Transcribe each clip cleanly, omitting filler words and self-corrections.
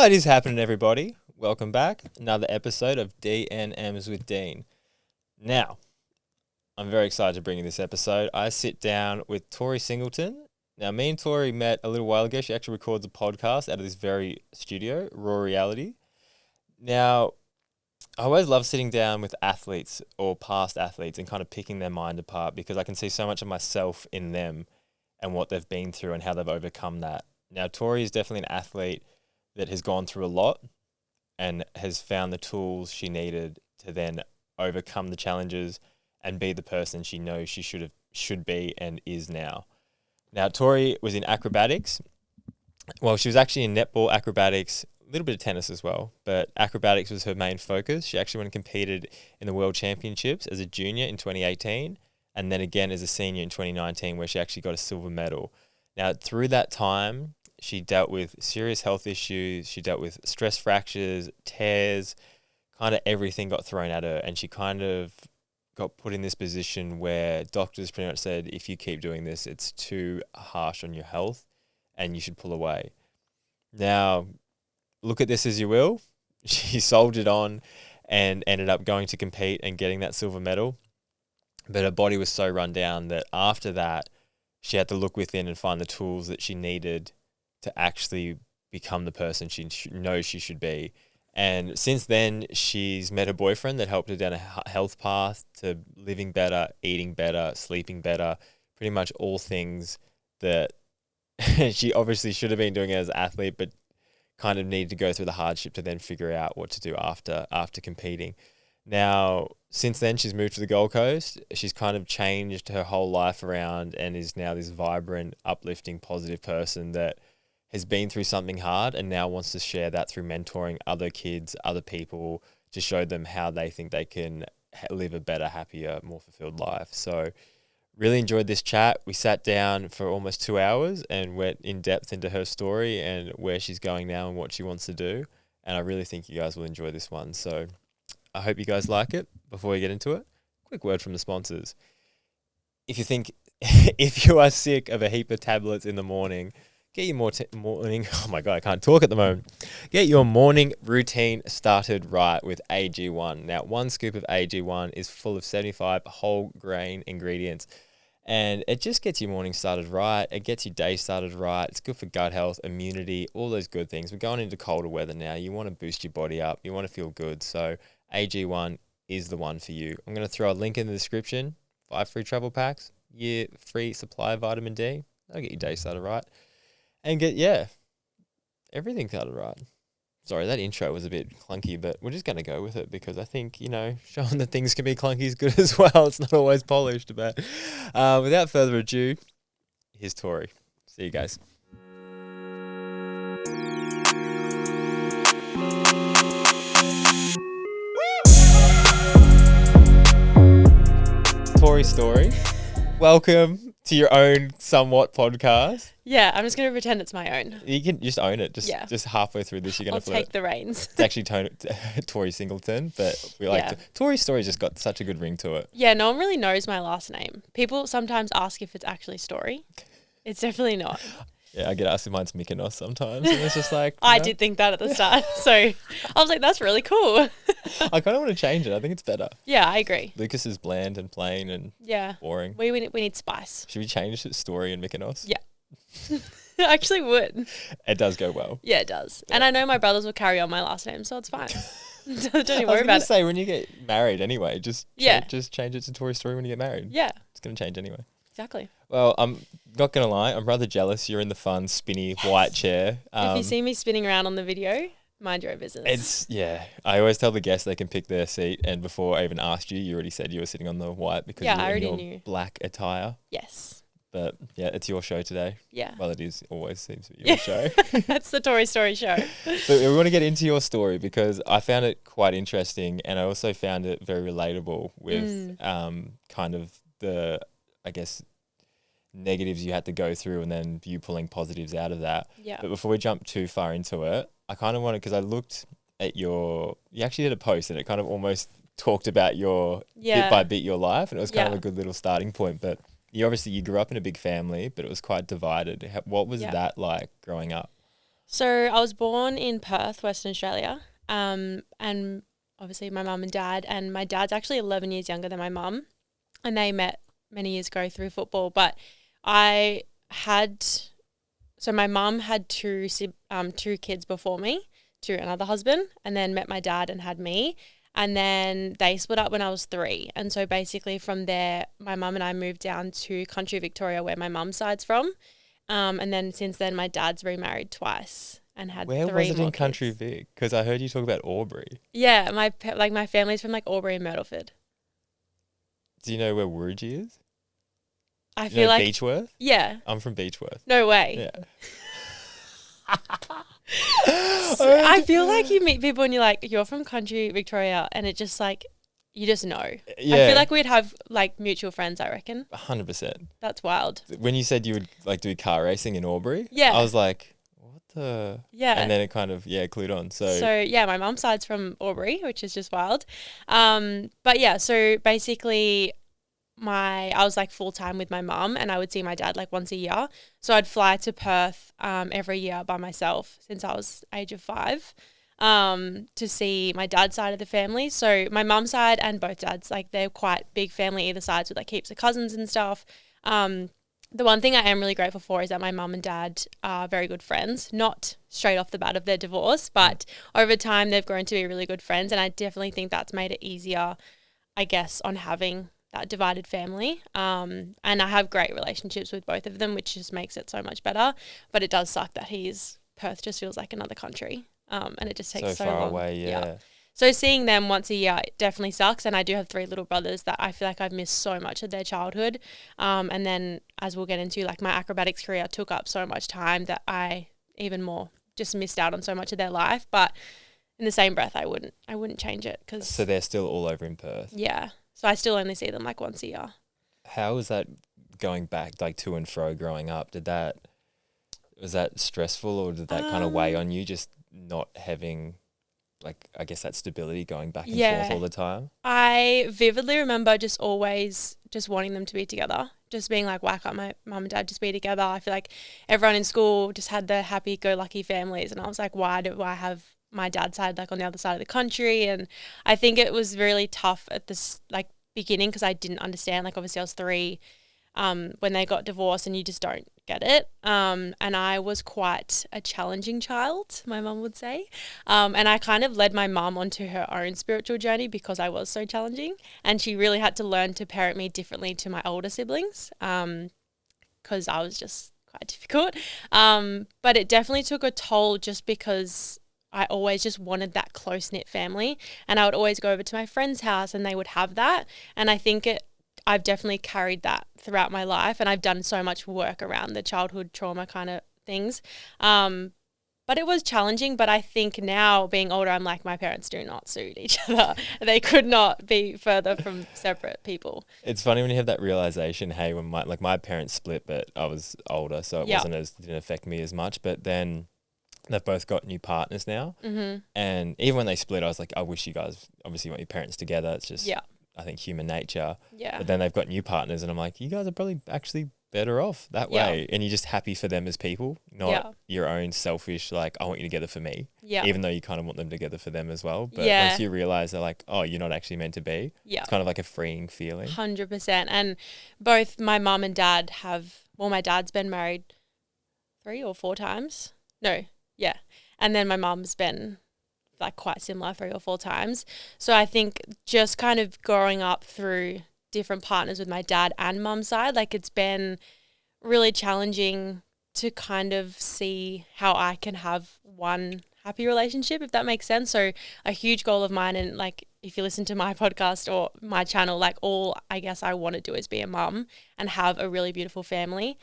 What is happening, everybody? Welcome back. Another episode of D&M's with Dean. Now, I'm very excited to bring you this episode. I sit down with Tori Singleton. Now, me and Tori met a little while ago. She actually records a podcast out of this very studio, Raw Reality. Now, I always love sitting down with athletes or past athletes and kind of picking their mind apart because I can see so much of myself in them and what they've been through and how they've overcome that. Now, Tori is definitely an athlete that has gone through a lot and has found the tools she needed to then overcome the challenges and be the person she knows she should be and is now. Now, Tori was in acrobatics. Well, she was actually in netball, acrobatics, a little bit of tennis as well, but acrobatics was her main focus. She actually went and competed in the World Championships as a junior in 2018 and then again as a senior in 2019 where she actually got a silver medal. Now, through that time, she dealt with serious health issues. She dealt with stress fractures, tears, kind of everything got thrown at her. And she kind of got put in this position where doctors pretty much said, if you keep doing this, it's too harsh on your health and you should pull away. Now, look at this as you will. She soldiered on and ended up going to compete and getting that silver medal. But her body was so run down that after that, she had to look within and find the tools that she needed to actually become the person she knows she should be. And since then, she's met a boyfriend that helped her down a health path to living better, eating better, sleeping better, pretty much all things that she obviously should have been doing as an athlete, but kind of needed to go through the hardship to then figure out what to do after competing. Now, since then, she's moved to the Gold Coast. She's kind of changed her whole life around and is now this vibrant, uplifting, positive person that has been through something hard and now wants to share that through mentoring other kids, other people, to show them how they think they can live a better, happier, more fulfilled life. So really enjoyed this chat. We sat down for almost 2 hours and went in depth into her story and where she's going now and what she wants to do. And I really think you guys will enjoy this one. So I hope you guys like it. Before we get into it, quick word from the sponsors. If you are sick of a heap of tablets in the morning, get your morning, oh my God, I can't talk at the moment. Get your morning routine started right with AG1. Now, 1 scoop of AG1 is full of 75 whole grain ingredients, and it just gets your morning started right. It gets your day started right. It's good for gut health, immunity, all those good things. We're going into colder weather now. You want to boost your body up. You want to feel good. So AG1 is the one for you. I'm going to throw a link in the description. 5 free travel packs, year free supply of vitamin D. That'll get your day started right. And get, everything started right. Sorry, that intro was a bit clunky, but we're just going to go with it because I think, showing that things can be clunky is good as well. It's not always polished, but without further ado, here's Tori. See you guys. Tori Story. Welcome to your own somewhat podcast. Yeah, I'm just going to pretend it's my own. You can just own it. Just halfway through this, you're going to flip. I'll take the reins. It's actually Tori Singleton, but we like Tori's story's just got such a good ring to it. Yeah, no one really knows my last name. People sometimes ask if it's actually Story. It's definitely not. Yeah, I get asked if mine's Mykonos sometimes, and it's just like... I did think that at the start, so I was like, that's really cool. I kind of want to change it. I think it's better. Yeah, I agree. Lucas is bland and plain and boring. We need spice. Should we change Story and Mykonos? Yeah. I actually would. It does go well. Yeah, it does. Yeah. And I know my brothers will carry on my last name, so it's fine. Don't even worry about it. I was going to say, when you get married anyway, just change it to Tori Story when you get married. Yeah. It's going to change anyway. Exactly. Well, I'm not going to lie. I'm rather jealous. You're in the fun, spinny, white chair. If you see me spinning around on the video, mind your own business. I always tell the guests they can pick their seat. And before I even asked you, you already said you were sitting on the white because you were in your black attire. Yes. But yeah, it's your show today. Yeah. Well, it is always seems to be your show. That's the Tori Story show. So we want to get into your story because I found it quite interesting and I also found it very relatable with kind of the, I guess, negatives you had to go through and then you pulling positives out of that. Yeah. But before we jump too far into it, I kind of wanted, because I looked at you actually did a post and it kind of almost talked about your bit by bit your life and it was kind of a good little starting point. But you grew up in a big family, but it was quite divided. What was that like growing up? So I was born in Perth, Western Australia, and obviously my mum and my dad's actually 11 years younger than my mum, and they met many years ago through football. But I had, so my mum had two kids before me, to another husband, and then met my dad and had me. And then they split up when I was 3. And so basically from there, my mum and I moved down to country Victoria, where my mum's side's from. And then since then, my dad's remarried twice and had Where 3 was it more in Country kids. Vic? Because I heard you talk about Aubrey. Yeah, my family's from like Albury and Myrtleford. Do you know where Wurgie is? I You feel know like Beechworth? yeah, I'm from Beechworth. no way. Yeah. I feel like you meet people and you're like, you're from country Victoria, and it just like you just know. Yeah. I feel like we'd have like mutual friends. I reckon 100%. that's wild. When you said you would like do car racing in Aubrey, Yeah. I was like, what the? Yeah. And then it kind of clued on. So yeah, my mum's side's from Albury, which is just wild. But yeah, so basically I was like full time with my mum, and I would see my dad like once a year. So I'd fly to Perth every year by myself since I was age of 5 to see my dad's side of the family. So my mum's side and both dads, like they're quite big family either sides with like heaps of cousins and stuff. The one thing I am really grateful for is that my mum and dad are very good friends, not straight off the bat of their divorce, but over time they've grown to be really good friends. And I definitely think that's made it easier, I guess, on having that divided family. And I have great relationships with both of them, which just makes it so much better. But it does suck that Perth just feels like another country. And it just takes so far long. away, yeah. So seeing them once a year it definitely sucks. And I do have 3 little brothers that I feel like I've missed so much of their childhood. And then as we'll get into, like my acrobatics career took up so much time that I even more just missed out on so much of their life. But in the same breath, I wouldn't change it. So they're still all over in Perth. Yeah. So I still only see them like once a year. How was that going back, like to and fro growing up? Was that stressful, or did that kind of weigh on you, just not having, like, I guess that stability going back and forth all the time? I vividly remember just always just wanting them to be together, just being like, why can't my mum and dad just be together? I feel like everyone in school just had their happy-go-lucky families, and I was like, why do I have my dad's side like on the other side of the country? And I think it was really tough at this like beginning because I didn't understand. Like obviously I was 3 when they got divorced, and you just don't get it. And I was quite a challenging child, my mum would say. And I kind of led my mum onto her own spiritual journey because I was so challenging, and she really had to learn to parent me differently to my older siblings because I was just quite difficult. But it definitely took a toll just because I always just wanted that close-knit family, and I would always go over to my friend's house and they would have that. And I think I've definitely carried that throughout my life, and I've done so much work around the childhood trauma kind of things. But it was challenging, but I think now being older, I'm like, my parents do not suit each other. They could not be further from separate people. It's funny when you have that realization, hey, when my parents split, but I was older, so it didn't affect me as much. But then they've both got new partners now. Mm-hmm. And even when they split, I was like, I wish you guys obviously want your parents together. It's just, I think, human nature. Yeah. But then they've got new partners, and I'm like, you guys are probably actually better off that way. And you're just happy for them as people, not your own selfish, like, I want you together for me. Yeah. Even though you kind of want them together for them as well. But once you realize they're like, oh, you're not actually meant to be, it's kind of like a freeing feeling. 100%. And both my mum and dad my dad's been married 3 or 4 times. No. Yeah. And then my mum's been like quite similar 3 or 4 times. So I think just kind of growing up through different partners with my dad and mum's side, like it's been really challenging to kind of see how I can have one happy relationship, if that makes sense. So a huge goal of mine, and like if you listen to my podcast or my channel, like all I guess I want to do is be a mum and have a really beautiful family.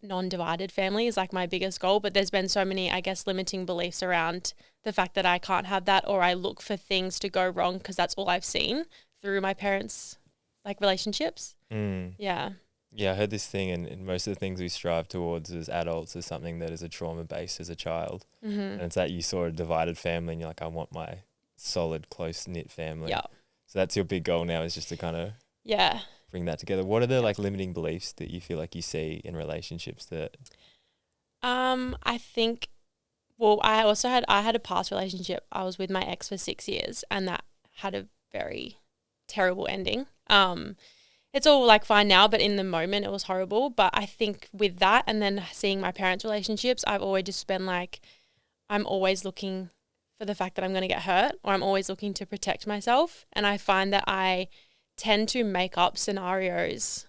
Non-divided family is like my biggest goal, but there's been so many, I guess, limiting beliefs around the fact that I can't have that, or I look for things to go wrong because that's all I've seen through my parents' like relationships. Yeah. Yeah, I heard this thing, and most of the things we strive towards as adults is something that is a trauma based as a child. Mm-hmm. And it's that you saw a divided family and you're like, I want my solid, close-knit family. Yeah. So that's your big goal now, is just to kind of bring that together. What are the like limiting beliefs that you feel like you see in relationships that I think, well, I had a past relationship. I was with my ex for 6 years, and that had a very terrible ending. It's all like fine now, but in the moment it was horrible. But I think with that, and then seeing my parents' relationships, I've always just been like, I'm always looking for the fact that I'm going to get hurt, or I'm always looking to protect myself. And I find that I tend to make up scenarios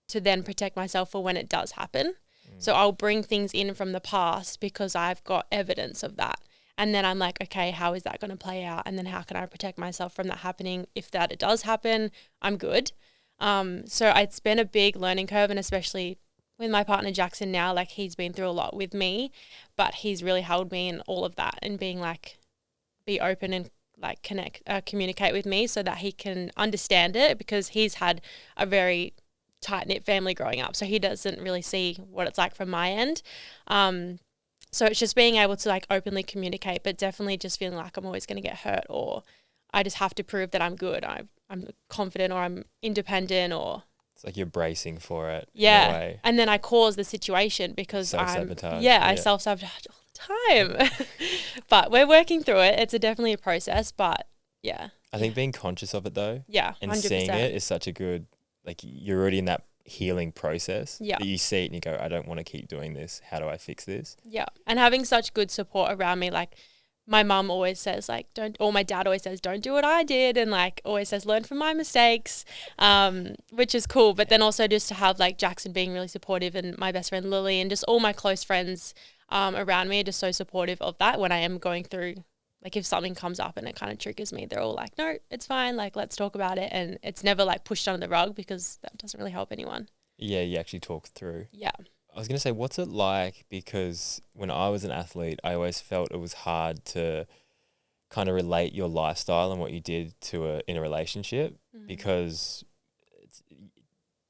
to then protect myself for when it does happen. So I'll bring things in from the past because I've got evidence of that. And then I'm like, okay, how is that going to play out? And then how can I protect myself from that happening? If that it does happen, I'm good. So it's been a big learning curve, and especially with my partner Jackson now, like he's been through a lot with me, but he's really held me in all of that and being like, be open and like communicate with me so that he can understand it, because he's had a very tight-knit family growing up, so he doesn't really see what it's like from my end. So it's just being able to like openly communicate, but definitely just feeling like I'm always going to get hurt, or I just have to prove that I'm good, I'm confident, or I'm independent, or It's like you're bracing for it. In a yeah. way. And then I cause the situation because I Self-sabotage. self-sabotage all the time. But we're working through it. It's definitely a process, but yeah. I think being conscious of it though, Yeah, and 100%. seeing it is such a good, like you're already in that healing process. Yeah. That you see it and you go, I don't want to keep doing this. How do I fix this? Yeah. And having such good support around me, like my mum always says like or my dad always says don't do what I did, and like always says learn from my mistakes, which is cool. But then also just to have like Jackson being really supportive, and my best friend Lily, and just all my close friends around me are just so supportive of that when I am going through, like if something comes up and it kind of triggers me, they're all like, no, it's fine, like let's talk about it. And it's never like pushed under the rug, because that doesn't really help anyone. Yeah, you actually talk through. Yeah. I was going to say, what's it like? Because when I was an athlete, I always felt it was hard to kind of relate your lifestyle and what you did to in a relationship, because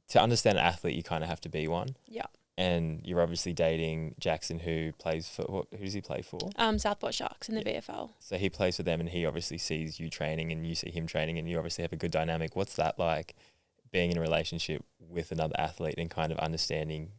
to understand an athlete, you kind of have to be one. Yeah. And you're obviously dating Jackson, who plays for, who does he play for? Southport Sharks in the VFL. So he plays for them, and he obviously sees you training and you see him training, and you obviously have a good dynamic. What's that like, being in a relationship with another athlete and kind of understanding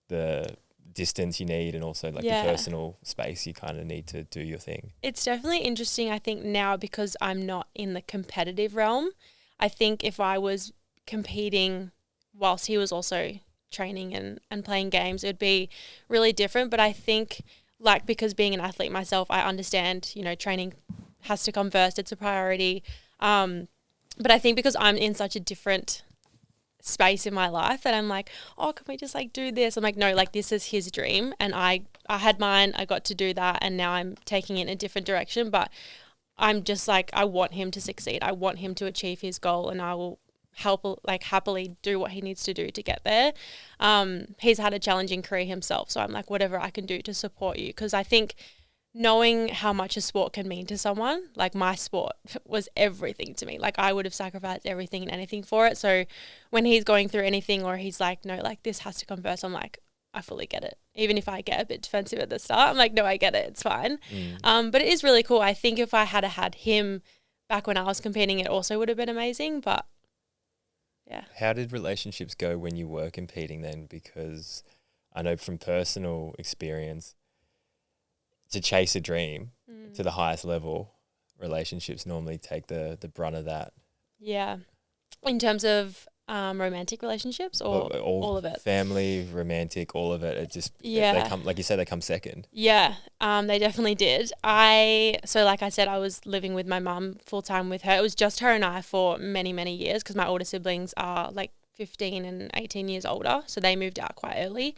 the distance you need, and also like the personal space you kind of need to do your thing? It's definitely interesting, I think, now, because I'm not in the competitive realm. I think if I was competing whilst he was also training and playing games, it would be really different. But I think, like, because being an athlete myself, I understand, you know, training has to come first. It's a priority. But I think because I'm in such a different space in my life that I'm like, oh, can we just like do this? I'm like, no, like this is his dream, and I had mine, I got to do that, and now I'm taking it in a different direction. But I'm just like, I want him to succeed. I want him to achieve his goal, and I will happily do what he needs to do to get there. He's had a challenging career himself, so I'm like, whatever I can do to support you, because I think knowing how much a sport can mean to someone, like my sport was everything to me. Like I would have sacrificed everything and anything for it. So when he's going through anything, or he's like, no, like this has to come first, I'm like, I fully get it. Even if I get a bit defensive at the start, I'm like, no, I get it. It's fine. But it is really cool. I think if I had had him back when I was competing, it also would have been amazing. But yeah. How did relationships go when you were competing then? Because I know from personal experience, to chase a dream to the highest level, relationships normally take the brunt of that. Yeah. In terms of romantic relationships, or all of it? Family, romantic, all of it. It just, they come, like you said, they come second. Yeah, they definitely did. So like I said, I was living with my mum full time with her. It was just her and I for many, many years, because my older siblings are like 15 and 18 years older. So they moved out quite early.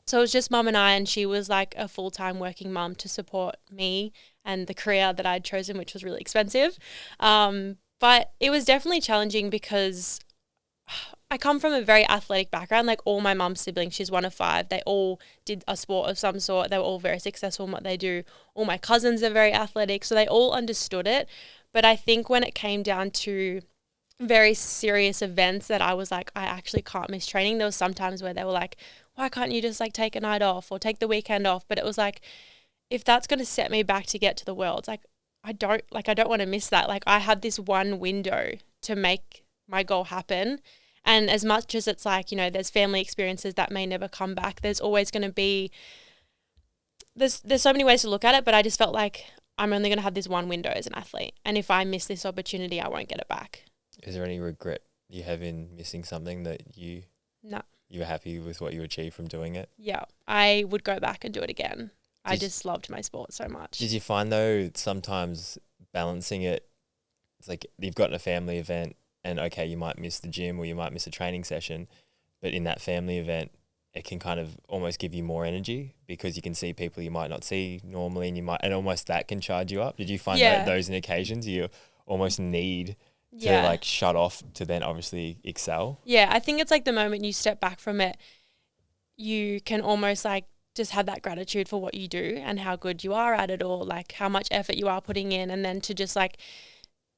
So it was just mum and I, and she was like a full-time working mum to support me and the career that I'd chosen, which was really expensive. But it was definitely challenging, because I come from a very athletic background. Like all my mum's siblings, she's one of 5. They all did a sport of some sort. They were all very successful in what they do. All my cousins are very athletic, so they all understood it. But I think when it came down to very serious events that I was like, I actually can't miss training, there was some times where they were like, why can't you just like take a night off or take the weekend off? But it was like, if that's going to set me back to get to the Worlds, like I don't want to miss that. Like I had this one window to make my goal happen, And as much as it's like, you know, there's family experiences that may never come back, there's always going to be, there's so many ways to look at it, but I just felt like I'm only going to have this one window as an athlete. And if I miss this opportunity, I won't get it back. Is there any regret you have in missing something that you were happy with what you achieved from doing it? Yeah, I would go back and do it again. I just loved my sport so much. Did you find though sometimes balancing it, it's like you've got a family event and okay, you might miss the gym or you might miss a training session, but in that family event, it can kind of almost give you more energy because you can see people you might not see normally, and almost that can charge you up. Did you find that those in occasions you almost need to like shut off to then obviously excel? Yeah, I think it's like the moment you step back from it, you can almost like just have that gratitude for what you do and how good you are at it, or like how much effort you are putting in, and then to just like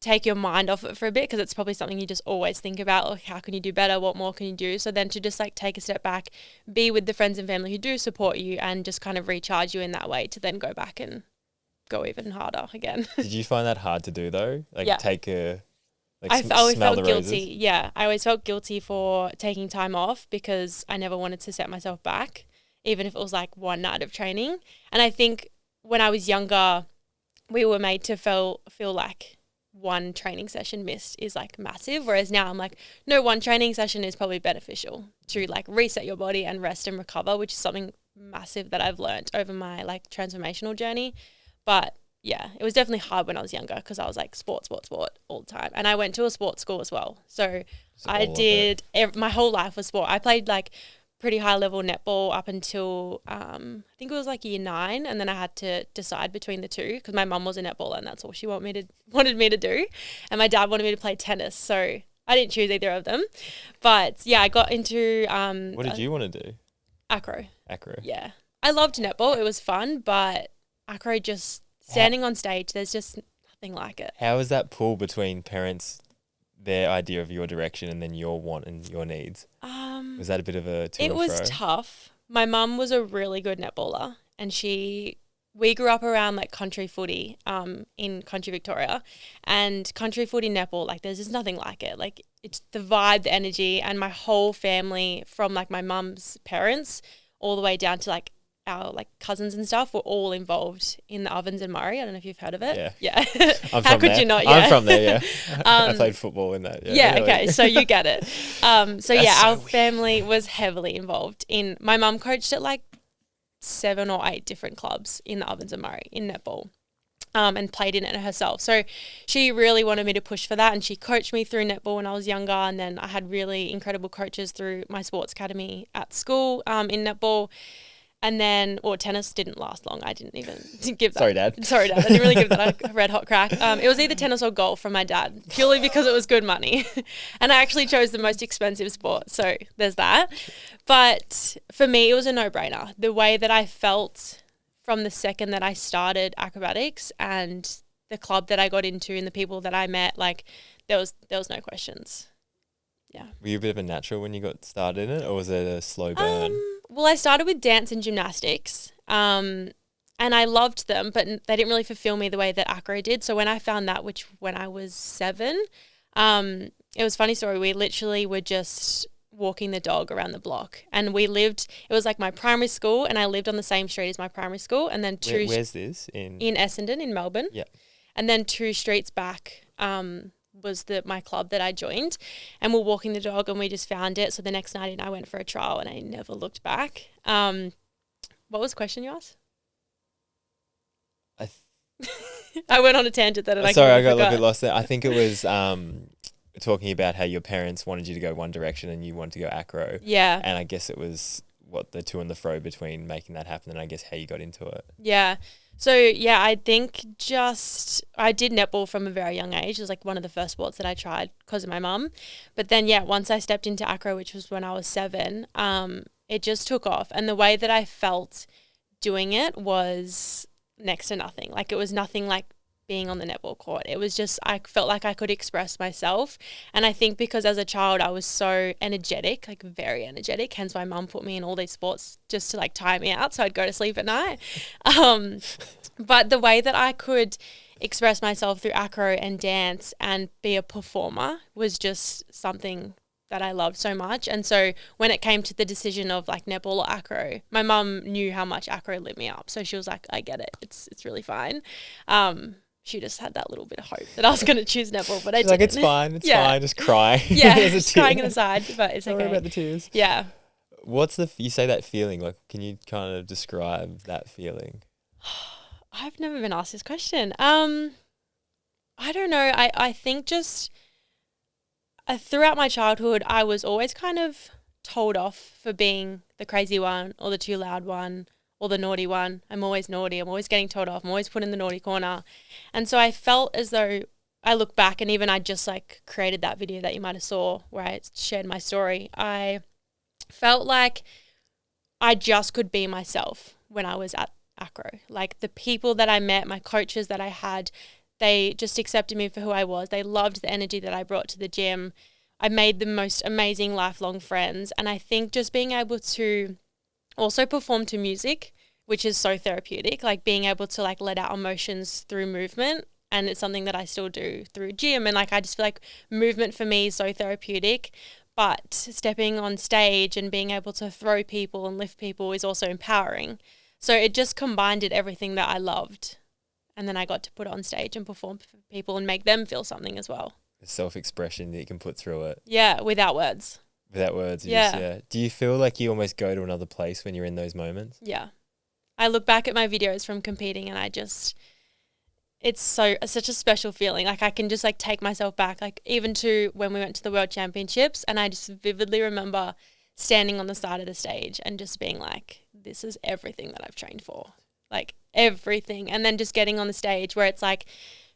take your mind off it for a bit, because it's probably something you just always think about, like how can you do better, what more can you do? So then to just like take a step back, be with the friends and family who do support you and just kind of recharge you in that way to then go back and go even harder again. Did you find that hard to do though? Like take a like I always smell felt the guilty. roses? Yeah, I always felt guilty for taking time off because I never wanted to set myself back, even if it was like one night of training. And I think when I was younger, we were made to feel like one training session missed is like massive, whereas now I'm like, no, one training session is probably beneficial to like reset your body and rest and recover, which is something massive that I've learned over my like transformational journey. But yeah, it was definitely hard when I was younger because I was like sport all the time, and I went to a sports school as well, so I did my whole life was sport. I played like pretty high level netball up until I think it was like year 9, and then I had to decide between the two because my mum was a netballer and that's all she wanted me to do, and my dad wanted me to play tennis, so I didn't choose either of them. But yeah, I got into what did you want to do? Acro. Yeah, I loved netball, it was fun, but acro, just standing on stage, there's just nothing like it. How is that pull between parents, their idea of your direction and then your want and your needs? Was that a bit of a to It and was fro? tough. My mum was a really good netballer, and we grew up around like country footy in country Victoria, and country footy netball, like there's just nothing like it. Like it's the vibe, the energy, and my whole family from like my mum's parents all the way down to like our like cousins and stuff were all involved in the Ovens and Murray. I don't know if you've heard of it. Yeah. How could you not? Yeah. I'm from there, yeah. I played football in that. Yeah, okay, so you get it. So yeah, our family was heavily involved in, my mum coached at like 7 or 8 different clubs in the Ovens and Murray in netball. And played in it herself. So she really wanted me to push for that, and she coached me through netball when I was younger, and then I had really incredible coaches through my sports academy at school in netball. And then, tennis didn't last long. I didn't even give that. Sorry, Dad. I didn't really give that a red hot crack. It was either tennis or golf from my dad, purely because it was good money. And I actually chose the most expensive sport. So there's that. But for me, it was a no-brainer. The way that I felt from the second that I started acrobatics and the club that I got into and the people that I met, like there was no questions. Yeah. Were you a bit of a natural when you got started in it, or was it a slow burn? Well, I started with dance and gymnastics, and I loved them, but they didn't really fulfill me the way that acro did. So when I found that, which when I was 7, it was a funny story. We literally were just walking the dog around the block, and it was like my primary school, and I lived on the same street as my primary school, and then where's this? In Essendon in Melbourne. Yeah. And then 2 streets back was my club that I joined, and we're walking the dog and we just found it. So the next night I went for a trial and I never looked back. What was the question you asked? I went on a tangent then. I got a little bit lost there. I think it was talking about how your parents wanted you to go one direction and you wanted to go acro. Yeah. And I guess it was the to and the fro between making that happen, and I guess how you got into it. Yeah. So, yeah, I think I did netball from a very young age. It was like one of the first sports that I tried because of my mum. But then, yeah, once I stepped into acro, which was when I was 7, it just took off. And the way that I felt doing it was next to nothing. Like it was nothing like being on the netball court. It was just, I felt like I could express myself. And I think because as a child I was so energetic, like very energetic, hence my mum put me in all these sports just to like tire me out so I'd go to sleep at night. But the way that I could express myself through acro and dance and be a performer was just something that I loved so much. And so when it came to the decision of like netball or acro, my mum knew how much acro lit me up. So she was like, I get it. It's really fine. She just had that little bit of hope that I was going to choose netball, but I She's didn't. like, it's fine, just cry. Yeah, There's a just tear. crying on the side, but it's Don't okay. worry about the tears. Yeah. What's you say that feeling, like, can you kind of describe that feeling? I've never been asked this question. I don't know. I think just throughout my childhood, I was always kind of told off for being the crazy one or the too loud one or the naughty one. I'm always naughty. I'm always getting told off. I'm always put in the naughty corner. And so I felt as though I look back, and even I just like created that video that you might have saw where I shared my story. I felt like I just could be myself when I was at acro. Like the people that I met, my coaches that I had, they just accepted me for who I was. They loved the energy that I brought to the gym. I made the most amazing lifelong friends. And I think just being able to also perform to music, which is so therapeutic, like being able to like let out emotions through movement. And it's something that I still do through gym. And like, I just feel like movement for me is so therapeutic, but stepping on stage and being able to throw people and lift people is also empowering. So it just combined everything that I loved. And then I got to put it on stage and perform for people and make them feel something as well. The self-expression that you can put through it. Yeah, without words. Without words. Yeah. Yeah. Do you feel like you almost go to another place when you're in those moments? Yeah. I look back at my videos from competing and it's such a special feeling. Like I can just like take myself back, like even to when we went to the World Championships, and I just vividly remember standing on the side of the stage and just being like, this is everything that I've trained for, like everything. And then just getting on the stage where it's like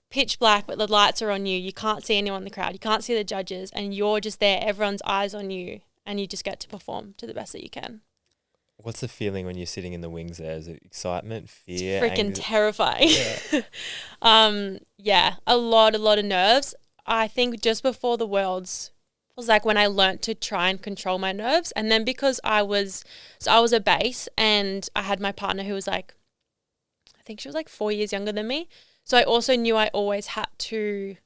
pitch black, but the lights are on you. You can't see anyone in the crowd. You can't see the judges, and you're just there. Everyone's eyes on you, and you just get to perform to the best that you can. What's the feeling when you're sitting in the wings there? Is it excitement, fear, It's freaking terrifying. Yeah. Yeah, a lot of nerves. I think just before the Worlds was like when I learnt to try and control my nerves. And then because I was a base, and I had my partner who was like, I think she was like 4 years younger than me. So I also knew I always had to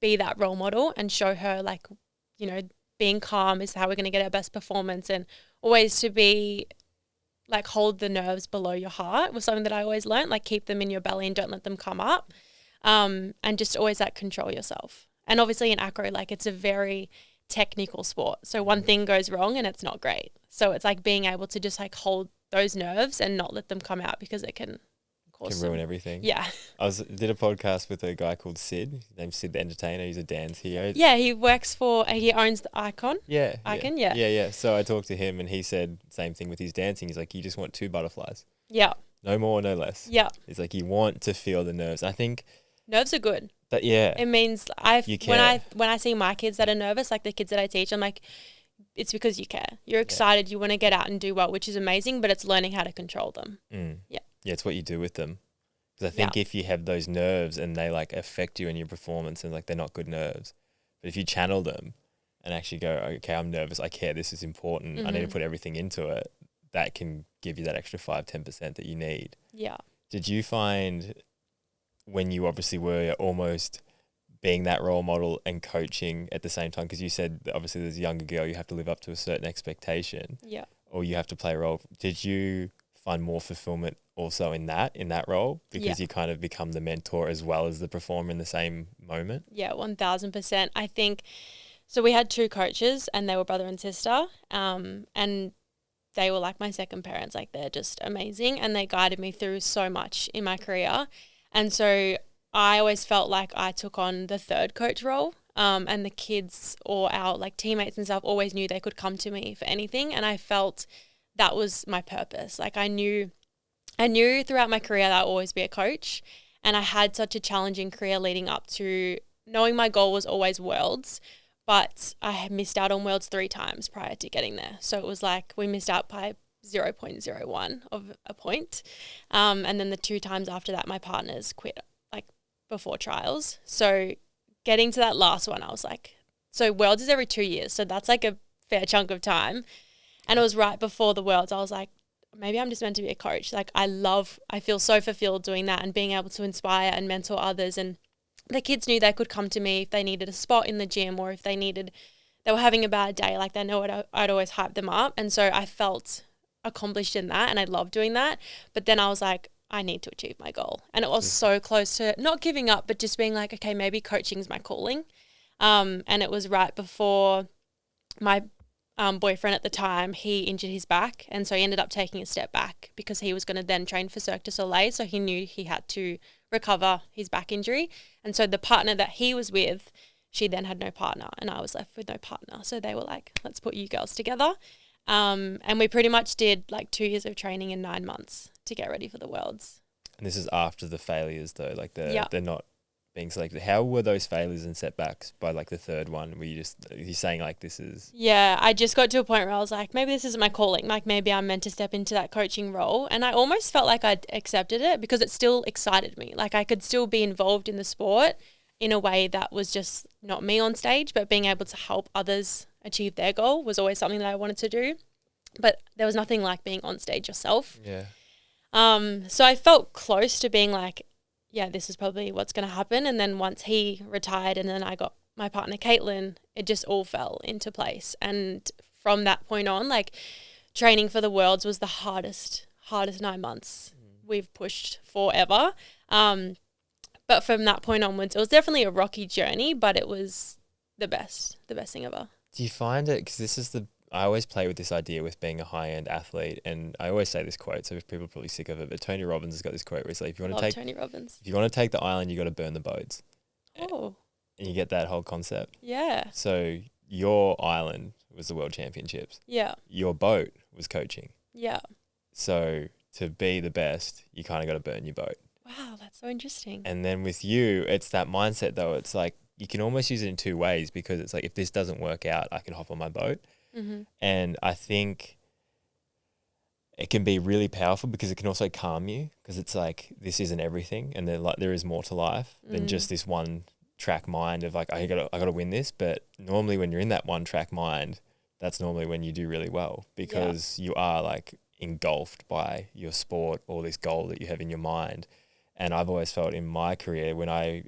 be that role model and show her like, you know, being calm is how we're going to get our best performance, and always to be like hold the nerves below your heart was something that I always learned, like keep them in your belly and don't let them come up. And just always like control yourself. And obviously in acro, like it's a very technical sport. So one thing goes wrong and it's not great. So it's like being able to just like hold those nerves and not let them come out, because it can ruin everything. Yeah. I did a podcast with a guy called Sid. His name's Sid the Entertainer. He's a dance hero. Yeah, he owns the Icon. Yeah. Icon, yeah. Yeah. So I talked to him and he said same thing with his dancing. He's like, you just want 2 butterflies. Yeah. No more, no less. Yeah. It's like you want to feel the nerves. I think nerves are good. that, yeah. It means when I see my kids that are nervous, like the kids that I teach, I'm like, it's because you care. You're excited. You want to get out and do well, which is amazing, but it's learning how to control them. Yeah. Yeah, it's what you do with them. Because I think if you have those nerves and they like affect you in your performance, and like they're not good nerves, but if you channel them and actually go, okay, I'm nervous, I care, this is important, I need to put everything into it, that can give you that extra 5-10% that you need. Yeah. Did you find when you obviously were almost being that role model and coaching at the same time, because you said that obviously as a younger girl you have to live up to a certain expectation, or you have to play a role, did you find more fulfillment also in that role, because you kind of become the mentor as well as the performer in the same moment? Yeah, 1000%. I think so. We had 2 coaches and they were brother and sister, and they were like my second parents. Like they're just amazing, and they guided me through so much in my career. And so I always felt like I took on the third coach role, and the kids or our like teammates and stuff always knew they could come to me for anything, and I felt that was my purpose. Like I knew throughout my career that I'd always be a coach, and I had such a challenging career leading up to knowing my goal was always Worlds, but I had missed out on Worlds 3 times prior to getting there. So it was like we missed out by 0.01 of a point. And then the 2 times after that, my partners quit like before trials. So getting to that last one, I was like, so Worlds is every 2 years. So that's like a fair chunk of time. And it was right before the Worlds. I was like, maybe I'm just meant to be a coach. Like I feel so fulfilled doing that and being able to inspire and mentor others. And the kids knew they could come to me if they needed a spot in the gym, or if they needed they were having a bad day. Like they know I'd always hype them up. And so I felt accomplished in that and I loved doing that. But then I was like, I need to achieve my goal. And it was so close to not giving up, but just being like, okay, maybe coaching's my calling. And it was right before my boyfriend at the time, he injured his back. And so he ended up taking a step back because he was going to then train for Cirque du Soleil. So he knew he had to recover his back injury. And so the partner that he was with, she then had no partner and I was left with no partner. So they were like, let's put you girls together. And we pretty much did like 2 years of training in 9 months to get ready for the Worlds. And this is after the failures though, like they're not being selected. How were those failures and setbacks by like the third one? Were you saying like this is... Yeah, I just got to a point where I was like, maybe this isn't my calling. Like maybe I'm meant to step into that coaching role. And I almost felt like I'd accepted it because it still excited me. Like I could still be involved in the sport in a way that was just not me on stage, but being able to help others achieve their goal was always something that I wanted to do. But there was nothing like being on stage yourself. Yeah. So I felt close to being like, yeah, this is probably what's going to happen. And then once he retired and then I got my partner, Caitlin, it just all fell into place. And from that point on, like training for the Worlds was the hardest 9 months we've pushed forever. But from that point onwards, it was definitely a rocky journey, but it was the best thing ever. Do you find it, because I always play with this idea with being a high-end athlete, and I always say this quote, so people are probably sick of it, but Tony Robbins has got this quote where he's like, if you want to take the island, you got to burn the boats. Oh. And you get that whole concept. Yeah. So your island was the World Championships. Yeah. Your boat was coaching. Yeah. So to be the best, you kind of got to burn your boat. Wow, that's so interesting. And then with you, it's that mindset though. It's like you can almost use it in two ways because it's like if this doesn't work out, I can hop on my boat. Mm-hmm. And I think it can be really powerful because it can also calm you because it's like this isn't everything and there is more to life than just this one track mind of like I gotta win this. But normally when you're in that one track mind, that's normally when you do really well because you are like engulfed by your sport or this goal that you have in your mind. And I've always felt in my career when I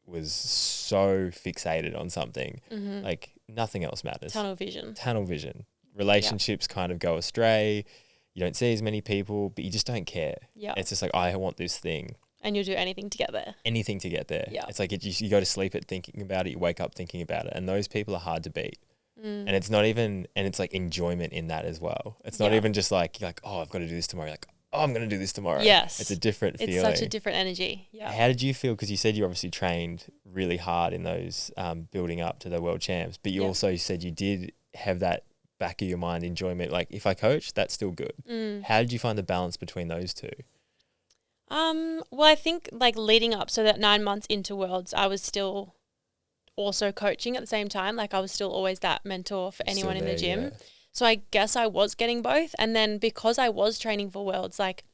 was so fixated on something, like nothing else matters. Tunnel vision. Relationships kind of go astray. You don't see as many people, but you just don't care. Yeah. It's just like, I want this thing. And you'll do anything to get there. Yeah. It's like you go to sleep at thinking about it, you wake up thinking about it. And those people are hard to beat. And it's not even, and it's like enjoyment in that as well. It's not even just like, you're like, oh, I've got to do this tomorrow. You're like, oh, I'm going to do this tomorrow. Yes. It's a different feeling. It's such a different energy. Yeah. How did you feel? Because you said you obviously trained really hard in those building up to the world champs, but you also said you did have that back of your mind enjoyment. Like if I coach, that's still good. How did you find the balance between those two? Well, I think like leading up, so that 9 months into Worlds, I was still also coaching at the same time. Like I was still always that mentor for anyone in the gym. Yeah. So I guess I was getting both. And then because I was training for Worlds, like,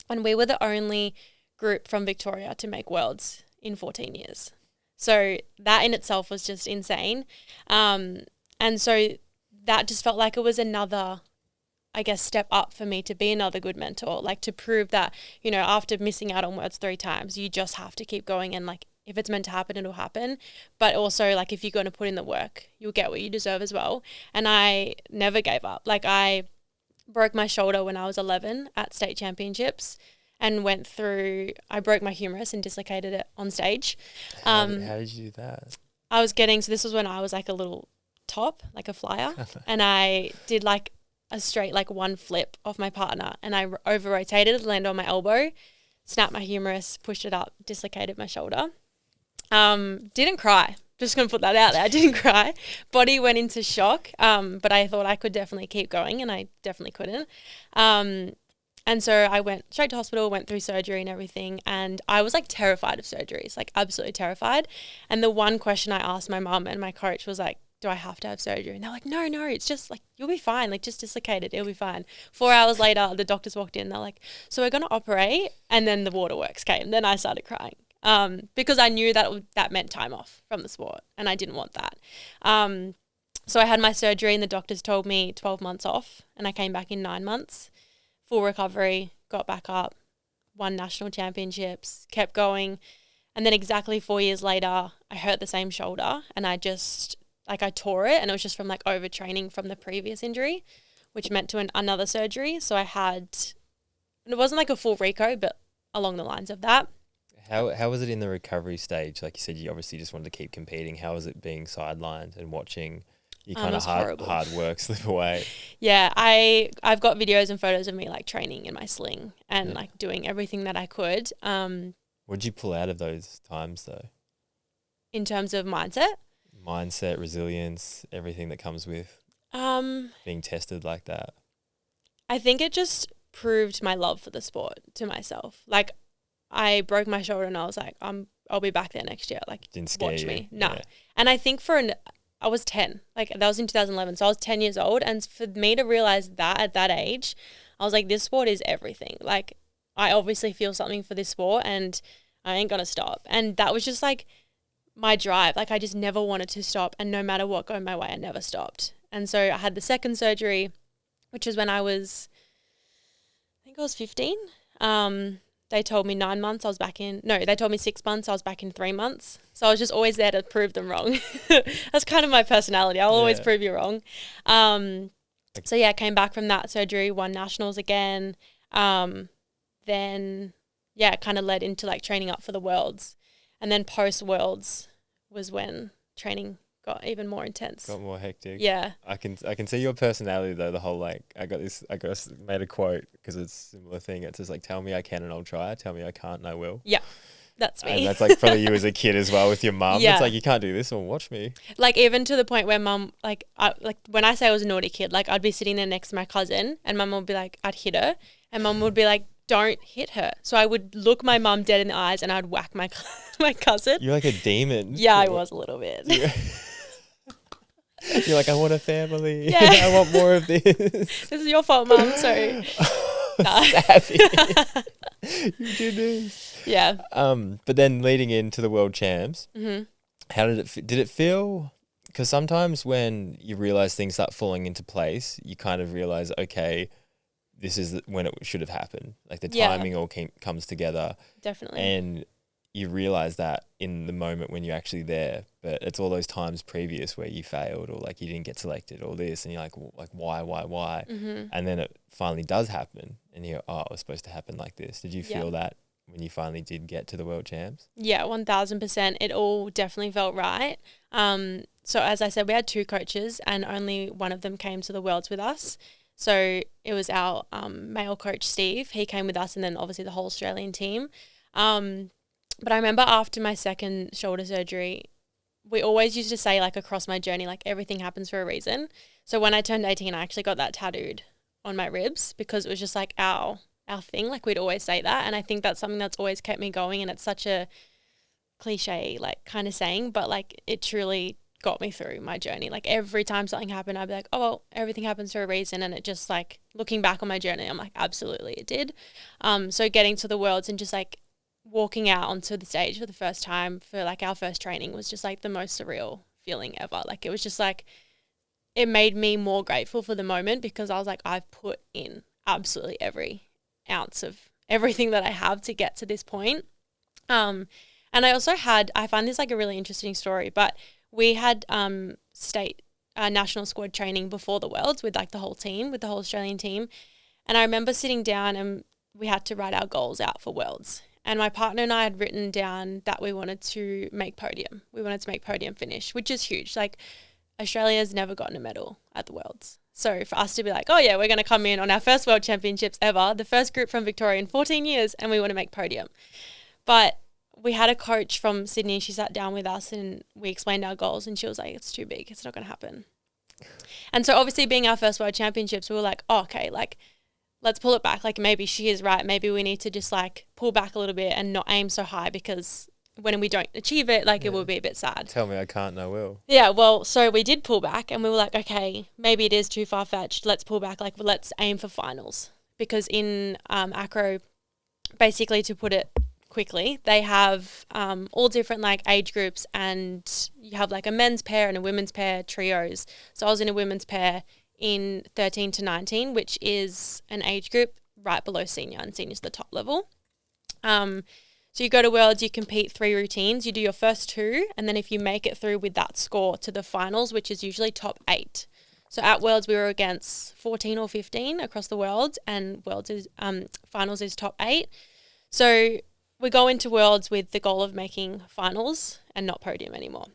and we were the only group from Victoria to make Worlds in 14 years. So that in itself was just insane. And so that just felt like it was another, I guess, step up for me to be another good mentor, like to prove that, you know, after missing out on Worlds 3 times, you just have to keep going and like, if it's meant to happen, it'll happen. But also, like, if you're going to put in the work, you'll get what you deserve as well. And I never gave up. Like, I broke my shoulder when I was 11 at state championships and I broke my humerus and dislocated it on stage. How did you do that? So this was when I was like a little top, like a flyer. And I did like a straight, like one flip off my partner. And I over-rotated, landed on my elbow, snapped my humerus, pushed it up, dislocated my shoulder. Didn't cry. Just going to put that out there. I didn't cry. Body went into shock, but I thought I could definitely keep going, and I definitely couldn't. And so I went straight to hospital, went through surgery and everything, and I was like terrified of surgeries, like absolutely terrified. And the one question I asked my mum and my coach was like, do I have to have surgery? And they're like, no, it's just like, you'll be fine. Like just dislocate it. It'll be fine. 4 hours later, the doctors walked in. They're like, so we're going to operate. And then the waterworks came. Then I started crying. Because I knew that meant time off from the sport and I didn't want that. So I had my surgery and the doctors told me 12 months off and I came back in 9 months, full recovery, got back up, won national championships, kept going. And then exactly 4 years later, I hurt the same shoulder and I just like I tore it, and it was just from like overtraining from the previous injury, which meant to another surgery. So I had, and it wasn't like a full reco, but along the lines of that. How was it in the recovery stage? Like you said, you obviously just wanted to keep competing. How was it being sidelined and watching you kind of hard work slip away? Yeah, I've got videos and photos of me like training in my sling and like doing everything that I could. What did you pull out of those times though? In terms of mindset, resilience, everything that comes with being tested like that. I think it just proved my love for the sport to myself. Like, I broke my shoulder and I was like, I'll be back there next year. Like, didn't scare watch you. me. No. Yeah. And I think I was 10. Like, that was in 2011. So I was 10 years old. And for me to realize that at that age, I was like, this sport is everything. Like, I obviously feel something for this sport and I ain't going to stop. And that was just like my drive. Like, I just never wanted to stop. And no matter what got my way, I never stopped. And so I had the second surgery, which is when I was 15. They told me 9 months, I was back in. No, they told me 6 months, I was back in 3 months. So I was just always there to prove them wrong. That's kind of my personality. I'll always prove you wrong. So yeah, I came back from that surgery, won nationals again. Then yeah, it kind of led into like training up for the Worlds. And then post Worlds was when training got even more intense. Got more hectic. Yeah. I can see your personality though. The whole like I made a quote because it's a similar thing. It's just like, tell me I can and I'll try. Tell me I can't and I will. Yeah. That's me. And that's like probably you as a kid as well with your mum. Yeah. It's like, you can't do this, or watch me. Like, even to the point where mum, like when I say I was a naughty kid, like I'd be sitting there next to my cousin and mum would be like, I'd hit her and mum would be like, don't hit her. So I would look my mum dead in the eyes and I'd whack my cousin. You're like a demon. Yeah, I was a little bit. You're like, I want a family. Yeah. I want more of this. This is your fault, mum. Sorry. Savvy. You did this. Yeah. But then leading into the world champs, Mm-hmm. how did it feel? Because sometimes when you realize things start falling into place, you kind of realize, okay, this is when it should have happened. Like the timing all comes together. Definitely. And you realize that in the moment when you're actually there, but it's all those times previous where you failed or like you didn't get selected or this, and you're like why? Mm-hmm. And then it finally does happen and you're, oh, it was supposed to happen like this. Did you feel that when you finally did get to the world champs? Yeah, 1000%. It all definitely felt right. So as I said, we had 2 coaches and only one of them came to the Worlds with us. So it was our male coach, Steve. He came with us, and then obviously the whole Australian team. But I remember after my second shoulder surgery, we always used to say, like, across my journey, like, everything happens for a reason. So when I turned 18, I actually got that tattooed on my ribs because it was just like our thing. Like, we'd always say that. And I think that's something that's always kept me going. And it's such a cliche, like, kind of saying, but like, it truly got me through my journey. Like, every time something happened, I'd be like, oh, well, everything happens for a reason. And it just, like, looking back on my journey, I'm like, absolutely it did. So getting to the Worlds and just like walking out onto the stage for the first time for like our first training was just like the most surreal feeling ever. Like, it was just like, it made me more grateful for the moment because I was like, I've put in absolutely every ounce of everything that I have to get to this point. And I also I find this like a really interesting story, but we had state national squad training before the Worlds with like the whole team, with the whole Australian team. And I remember sitting down and we had to write our goals out for Worlds. And my partner and I had written down that we wanted to make podium. We wanted to make podium finish, which is huge. Like, Australia's never gotten a medal at the Worlds. So for us to be like, oh yeah, we're going to come in on our first World Championships ever, the first group from Victoria in 14 years, and we want to make podium. But we had a coach from Sydney. She sat down with us and we explained our goals, and she was like, it's too big. It's not going to happen. And so obviously being our first World Championships, we were like, oh, okay, like, let's pull it back. Like, maybe she is right. Maybe we need to just like pull back a little bit and not aim so high, because when we don't achieve it, like, it will be a bit sad. Tell me I can't, I will. Yeah, well, so we did pull back and we were like, okay, maybe it is too far-fetched. Let's pull back. Like, let's aim for finals. Because in acro, basically, to put it quickly, they have all different like age groups, and you have like a men's pair and a women's pair, trios. So I was in a women's pair in 13 to 19, which is an age group right below senior, and senior's the top level. So you go to Worlds, you compete 3 routines, you do your first 2, and then if you make it through with that score to the finals, which is usually top 8. So at Worlds, we were against 14 or 15 across the Worlds, and Worlds is finals is top 8. So we go into Worlds with the goal of making finals and not podium anymore.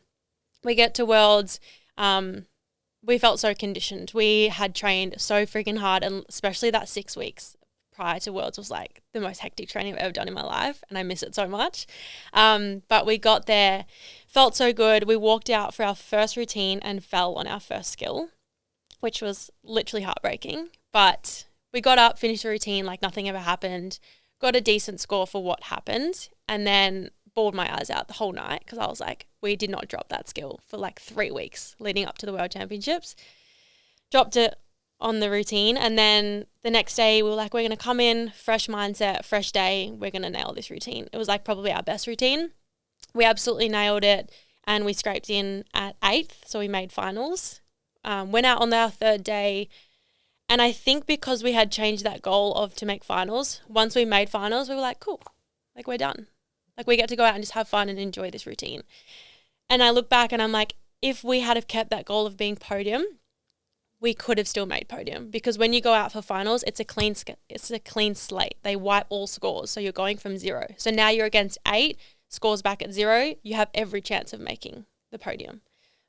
We get to Worlds, we felt so conditioned. We had trained so freaking hard, and especially that 6 weeks prior to Worlds was like the most hectic training I've ever done in my life, and I miss it so much. But we got there, felt so good. We walked out for our first routine and fell on our first skill, which was literally heartbreaking. But we got up, finished the routine like nothing ever happened, got a decent score for what happened, and then bawled my eyes out the whole night because I was like, we did not drop that skill for like 3 weeks leading up to the World Championships. Dropped it on the routine, and then the next day we were like, we're going to come in, fresh mindset, fresh day, we're going to nail this routine. It was like probably our best routine. We absolutely nailed it, and we scraped in at 8th, so we made finals. Went out on our 3rd day, and I think because we had changed that goal of to make finals, once we made finals, we were like, cool, like we're done. Like we get to go out and just have fun and enjoy this routine. And I look back and I'm like, if we had have kept that goal of being podium, we could have still made podium, because when you go out for finals, it's a clean slate. They wipe all scores. So you're going from 0. So now you're against 8, scores back at 0. You have every chance of making the podium.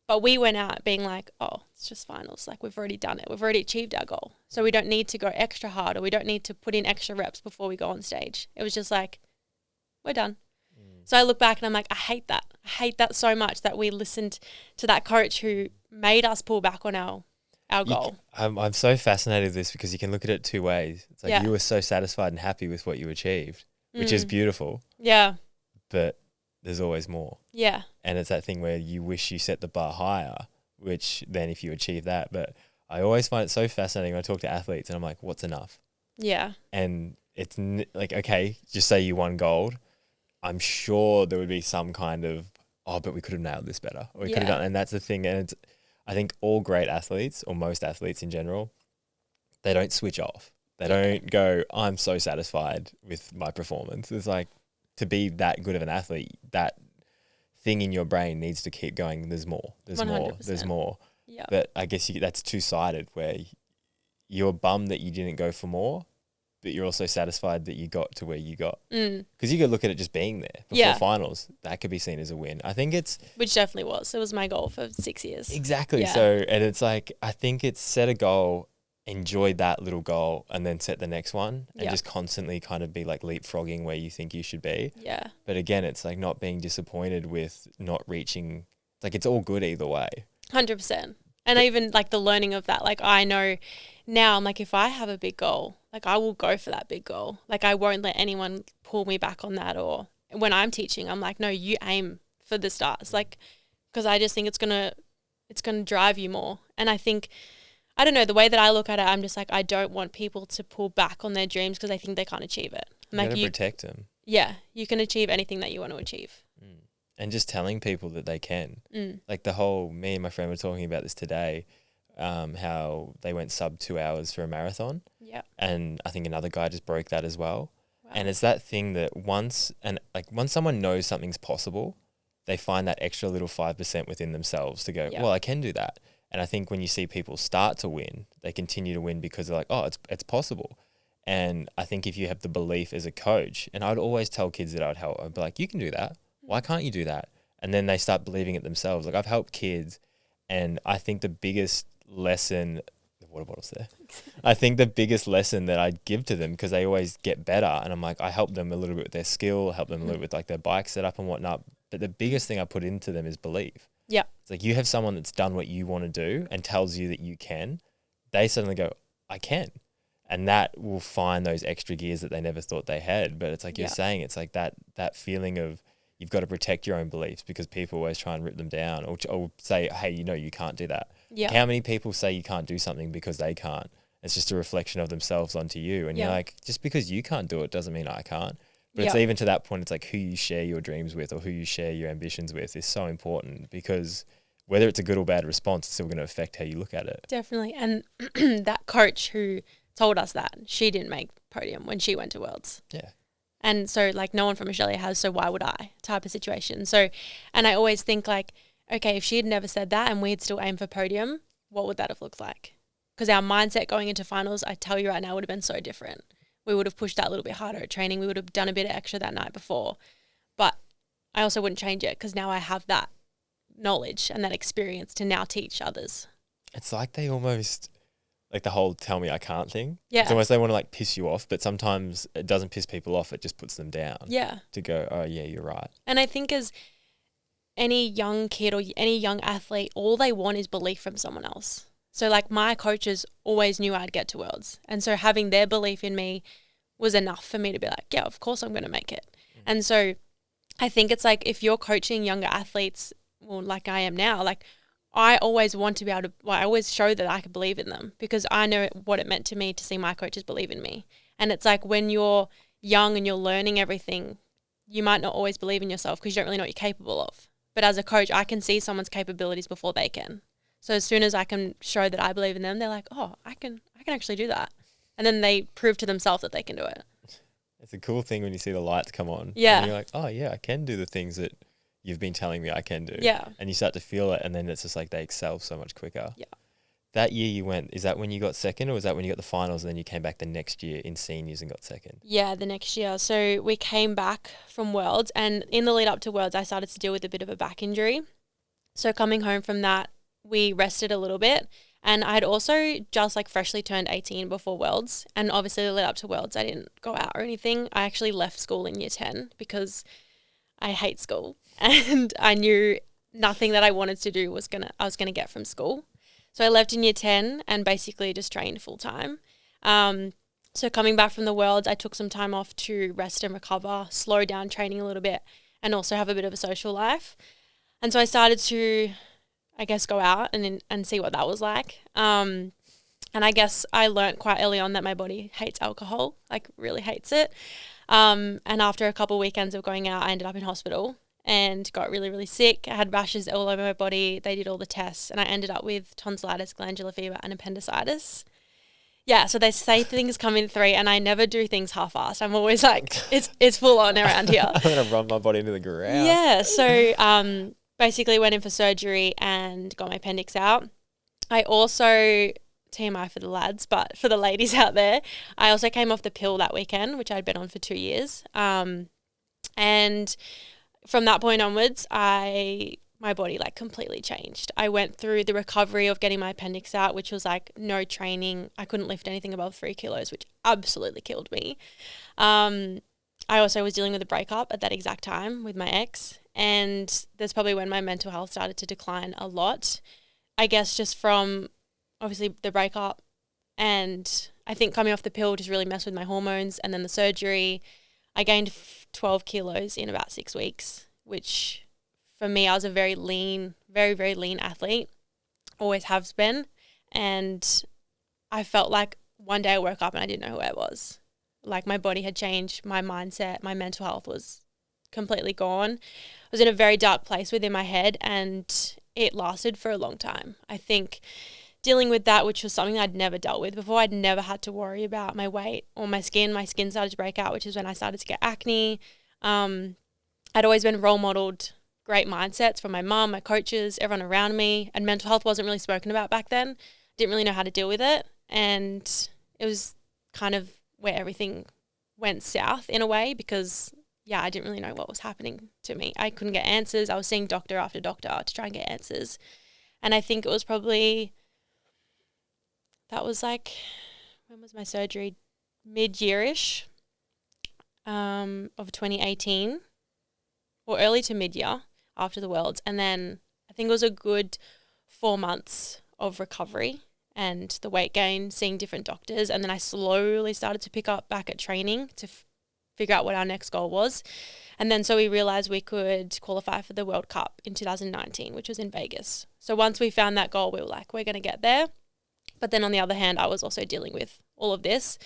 But we went out being like, oh, it's just finals. Like we've already done it. We've already achieved our goal. So we don't need to go extra hard, or we don't need to put in extra reps before we go on stage. It was just like, we're done. So I look back and I'm like, I hate that. I hate that so much that we listened to that coach who made us pull back on our goal. I'm so fascinated with this because you can look at it 2 ways. It's like you were so satisfied and happy with what you achieved, which is beautiful. Yeah. But there's always more. Yeah. And it's that thing where you wish you set the bar higher, which then if you achieve that. But I always find it so fascinating when I talk to athletes and I'm like, what's enough? Yeah. And it's like, okay, just say you won gold. I'm sure there would be some kind of, oh, but we could have nailed this better. Or we could have done, and that's the thing. And it's, I think all great athletes, or most athletes in general, they don't switch off. They don't go, I'm so satisfied with my performance. It's like, to be that good of an athlete, that thing in your brain needs to keep going. There's more. There's 100%. More. There's more. Yeah. But I guess that's two-sided, where you're bummed that you didn't go for more, but you're also satisfied that you got to where you got. Because you could look at it just being there before finals. That could be seen as a win. I think it's... Which definitely was. It was my goal for 6 years. Exactly. Yeah. So, and it's like, I think it's set a goal, enjoy that little goal, and then set the next one, and just constantly kind of be like leapfrogging where you think you should be. Yeah. But again, it's like not being disappointed with not reaching. Like, it's all good either way. 100%. And even like the learning of that, like I know now, I'm like, if I have a big goal, like I will go for that big goal. Like I won't let anyone pull me back on that. Or when I'm teaching, I'm like, no, you aim for the stars. Like, because I just think it's gonna drive you more. And I think, I don't know, the way that I look at it, I'm just like, I don't want people to pull back on their dreams because they think they can't achieve it. You gotta protect them. Yeah, you can achieve anything that you want to achieve. And just telling people that they can. Like me and my friend were talking about this today, how they went sub 2 hours for a marathon. Yeah. And I think another guy just broke that as well. Wow. And it's that thing that once someone knows something's possible, they find that extra little 5% within themselves to go, well, I can do that. And I think when you see people start to win, they continue to win because they're like, oh, it's possible. And I think if you have the belief as a coach, and I'd always tell kids that I'd help, I'd be like, you can do that. Why can't you do that? And then they start believing it themselves. Like I've helped kids, and I think the biggest lesson, the water bottle's there. I think the biggest lesson that I give to them, because they always get better, and I'm like, I help them a little bit with their skill, help them a little bit with like their bike setup and whatnot. But the biggest thing I put into them is belief. Yeah. It's like you have someone that's done what you want to do and tells you that you can. They suddenly go, I can. And that will find those extra gears that they never thought they had. But it's like you're saying, it's like that feeling of, you've got to protect your own beliefs, because people always try and rip them down or say, hey, you can't do that. Yeah. Like how many people say you can't do something because they can't? It's just a reflection of themselves onto you. And you're like, just because you can't do it doesn't mean I can't. But it's even to that point, it's like who you share your dreams with or who you share your ambitions with is so important, because whether it's a good or bad response, it's still going to affect how you look at it. Definitely. And that coach who told us that, she didn't make podium when she went to Worlds. Yeah. And so like no one from Australia has, so why would I, type of situation. So, and I always think like, okay, if she had never said that and we had still aimed for podium, what would that have looked like? Because our mindset going into finals, I tell you right now, would have been so different. We would have pushed that a little bit harder at training. We would have done a bit of extra that night before. But I also wouldn't change it because now I have that knowledge and that experience to now teach others. It's like they almost, like the whole tell me I can't thing. Yeah. It's almost they want to like piss you off, but sometimes it doesn't piss people off. It just puts them down. Yeah. To go, oh yeah, you're right. And I think as any young kid or any young athlete, all they want is belief from someone else. So like my coaches always knew I'd get to Worlds. And so having their belief in me was enough for me to be like, yeah, of course I'm going to make it. And so I think it's like if you're coaching younger athletes, well, like I am now, like I always want to be able to, well, I always show that I can believe in them because I know what it meant to me to see my coaches believe in me. And it's like when you're young and you're learning everything, you might not always believe in yourself because you don't really know what you're capable of. But as a coach, I can see someone's capabilities before they can. So as soon as I can show that I believe in them, they're like, oh, I can actually do that. And then they prove to themselves that they can do it. It's a cool thing when you see the lights come on. Yeah. And you're like, oh yeah, I can do the things that you've been telling me I can do. Yeah. And you start to feel it, and then it's just like they excel so much quicker. Yeah. That year you went, is that when you got second, or was that when you got the finals and then you came back the next year in seniors and got second? Yeah, the next year. So we came back from Worlds, and in the lead up to Worlds, I started to deal with a bit of a back injury. So coming home from that, we rested a little bit. And I had also just like freshly turned 18 before Worlds. And obviously the lead up to Worlds, I didn't go out or anything. I actually left school in year 10 because I hate school. And I knew nothing that I wanted to do I was gonna get from school. So I left in year 10 and basically just trained full time. So coming back from the Worlds, I took some time off to rest and recover, slow down training a little bit, and also have a bit of a social life. And so I started to, I guess, go out and see what that was like. And I guess I learnt quite early on that my body hates alcohol, like really hates it. And after a couple of weekends of going out, I ended up in hospital and got really, really sick. I had rashes all over my body. They did all the tests and I ended up with tonsillitis, glandular fever and appendicitis. Yeah, so they say things come in 3 and I never do things half-assed. I'm always like, it's full on around here. I'm going to run my body into the ground. Yeah, so basically went in for surgery and got my appendix out. I also, TMI for the lads, but for the ladies out there, I also came off the pill that weekend, which I'd been on for 2 years. And from that point onwards, my body like completely changed. I went through the recovery of getting my appendix out, which was like no training. I couldn't lift anything above 3 kilos, which absolutely killed me. I also was dealing with a breakup at that exact time with my ex. And that's probably when my mental health started to decline a lot. I guess just from obviously the breakup, and I think coming off the pill just really messed with my hormones, and then the surgery. I gained 12 kilos in about 6 weeks, which for me, I was a very lean, very, very lean athlete, always have been. And I felt like one day I woke up and I didn't know who I was. Like my body had changed, my mindset, my mental health was completely gone. I was in a very dark place within my head and it lasted for a long time. I think dealing with that, which was something I'd never dealt with before, I'd never had to worry about my weight or my skin. My skin started to break out, which is when I started to get acne. I'd always been role modeled great mindsets from my mum, my coaches, everyone around me, and mental health wasn't really spoken about back then. Didn't really know how to deal with it, and it was kind of where everything went south in a way because I didn't really know what was happening to me. I couldn't get answers. I was seeing doctor after doctor to try and get answers. And I think it was probably, that was like, when was my surgery? Mid-year-ish of 2018 or early to mid-year after the Worlds. And then I think it was a good 4 months of recovery and the weight gain, seeing different doctors. And then I slowly started to pick up back at training to figure out what our next goal was. And then so we realized we could qualify for the World Cup in 2019, which was in Vegas. So once we found that goal, we were like, we're going to get there. But then on the other hand, I was also dealing with all of this.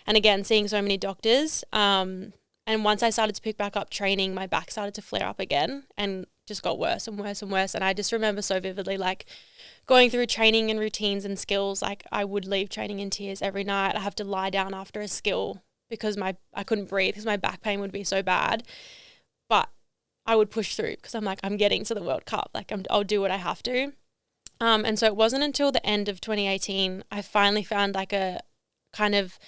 And again, seeing so many doctors. And once I started to pick back up training, my back started to flare up again and just got worse and worse and worse. And I just remember so vividly, like going through training and routines and skills, like I would leave training in tears every night. I have to lie down after a skill because I couldn't breathe because my back pain would be so bad. But I would push through because I'm like, I'm getting to the World Cup. Like I'll do what I have to. And so it wasn't until the end of 2018 I finally found like a kind of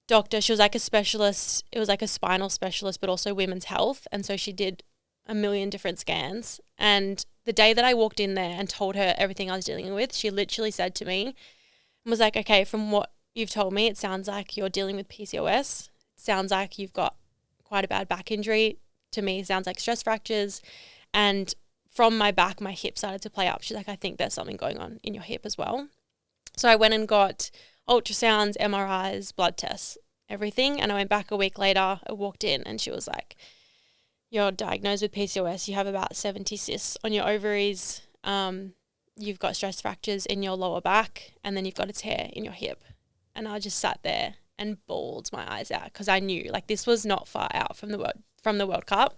doctor. She was like a specialist. It was like a spinal specialist, but also women's health. And so she did a million different scans. And the day that I walked in there and told her everything I was dealing with, she literally said to me and was like, okay, from what you've told me, it sounds like you're dealing with PCOS. It sounds like you've got quite a bad back injury. To me, it sounds like stress fractures. And from my back, my hip started to play up. She's like, I think there's something going on in your hip as well. So I went and got ultrasounds, MRIs, blood tests, everything. And I went back a week later. I walked in and she was like, you're diagnosed with PCOS. You have about 70 cysts on your ovaries. You've got stress fractures in your lower back. And then you've got a tear in your hip. And I just sat there and bawled my eyes out because I knew like this was not far out from the World Cup.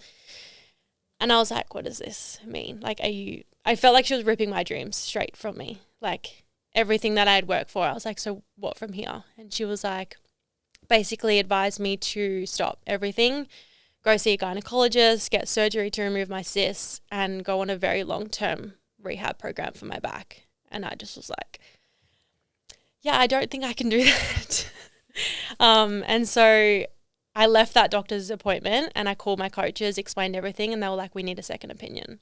And I was like, what does this mean? Like, I felt like she was ripping my dreams straight from me. Like everything that I had worked for, I was like, so what from here? And she was like, basically advised me to stop everything, go see a gynecologist, get surgery to remove my cysts and go on a very long-term rehab program for my back. And I just was like, yeah, I don't think I can do that. And so I left that doctor's appointment and I called my coaches, explained everything, and they were like, we need a second opinion.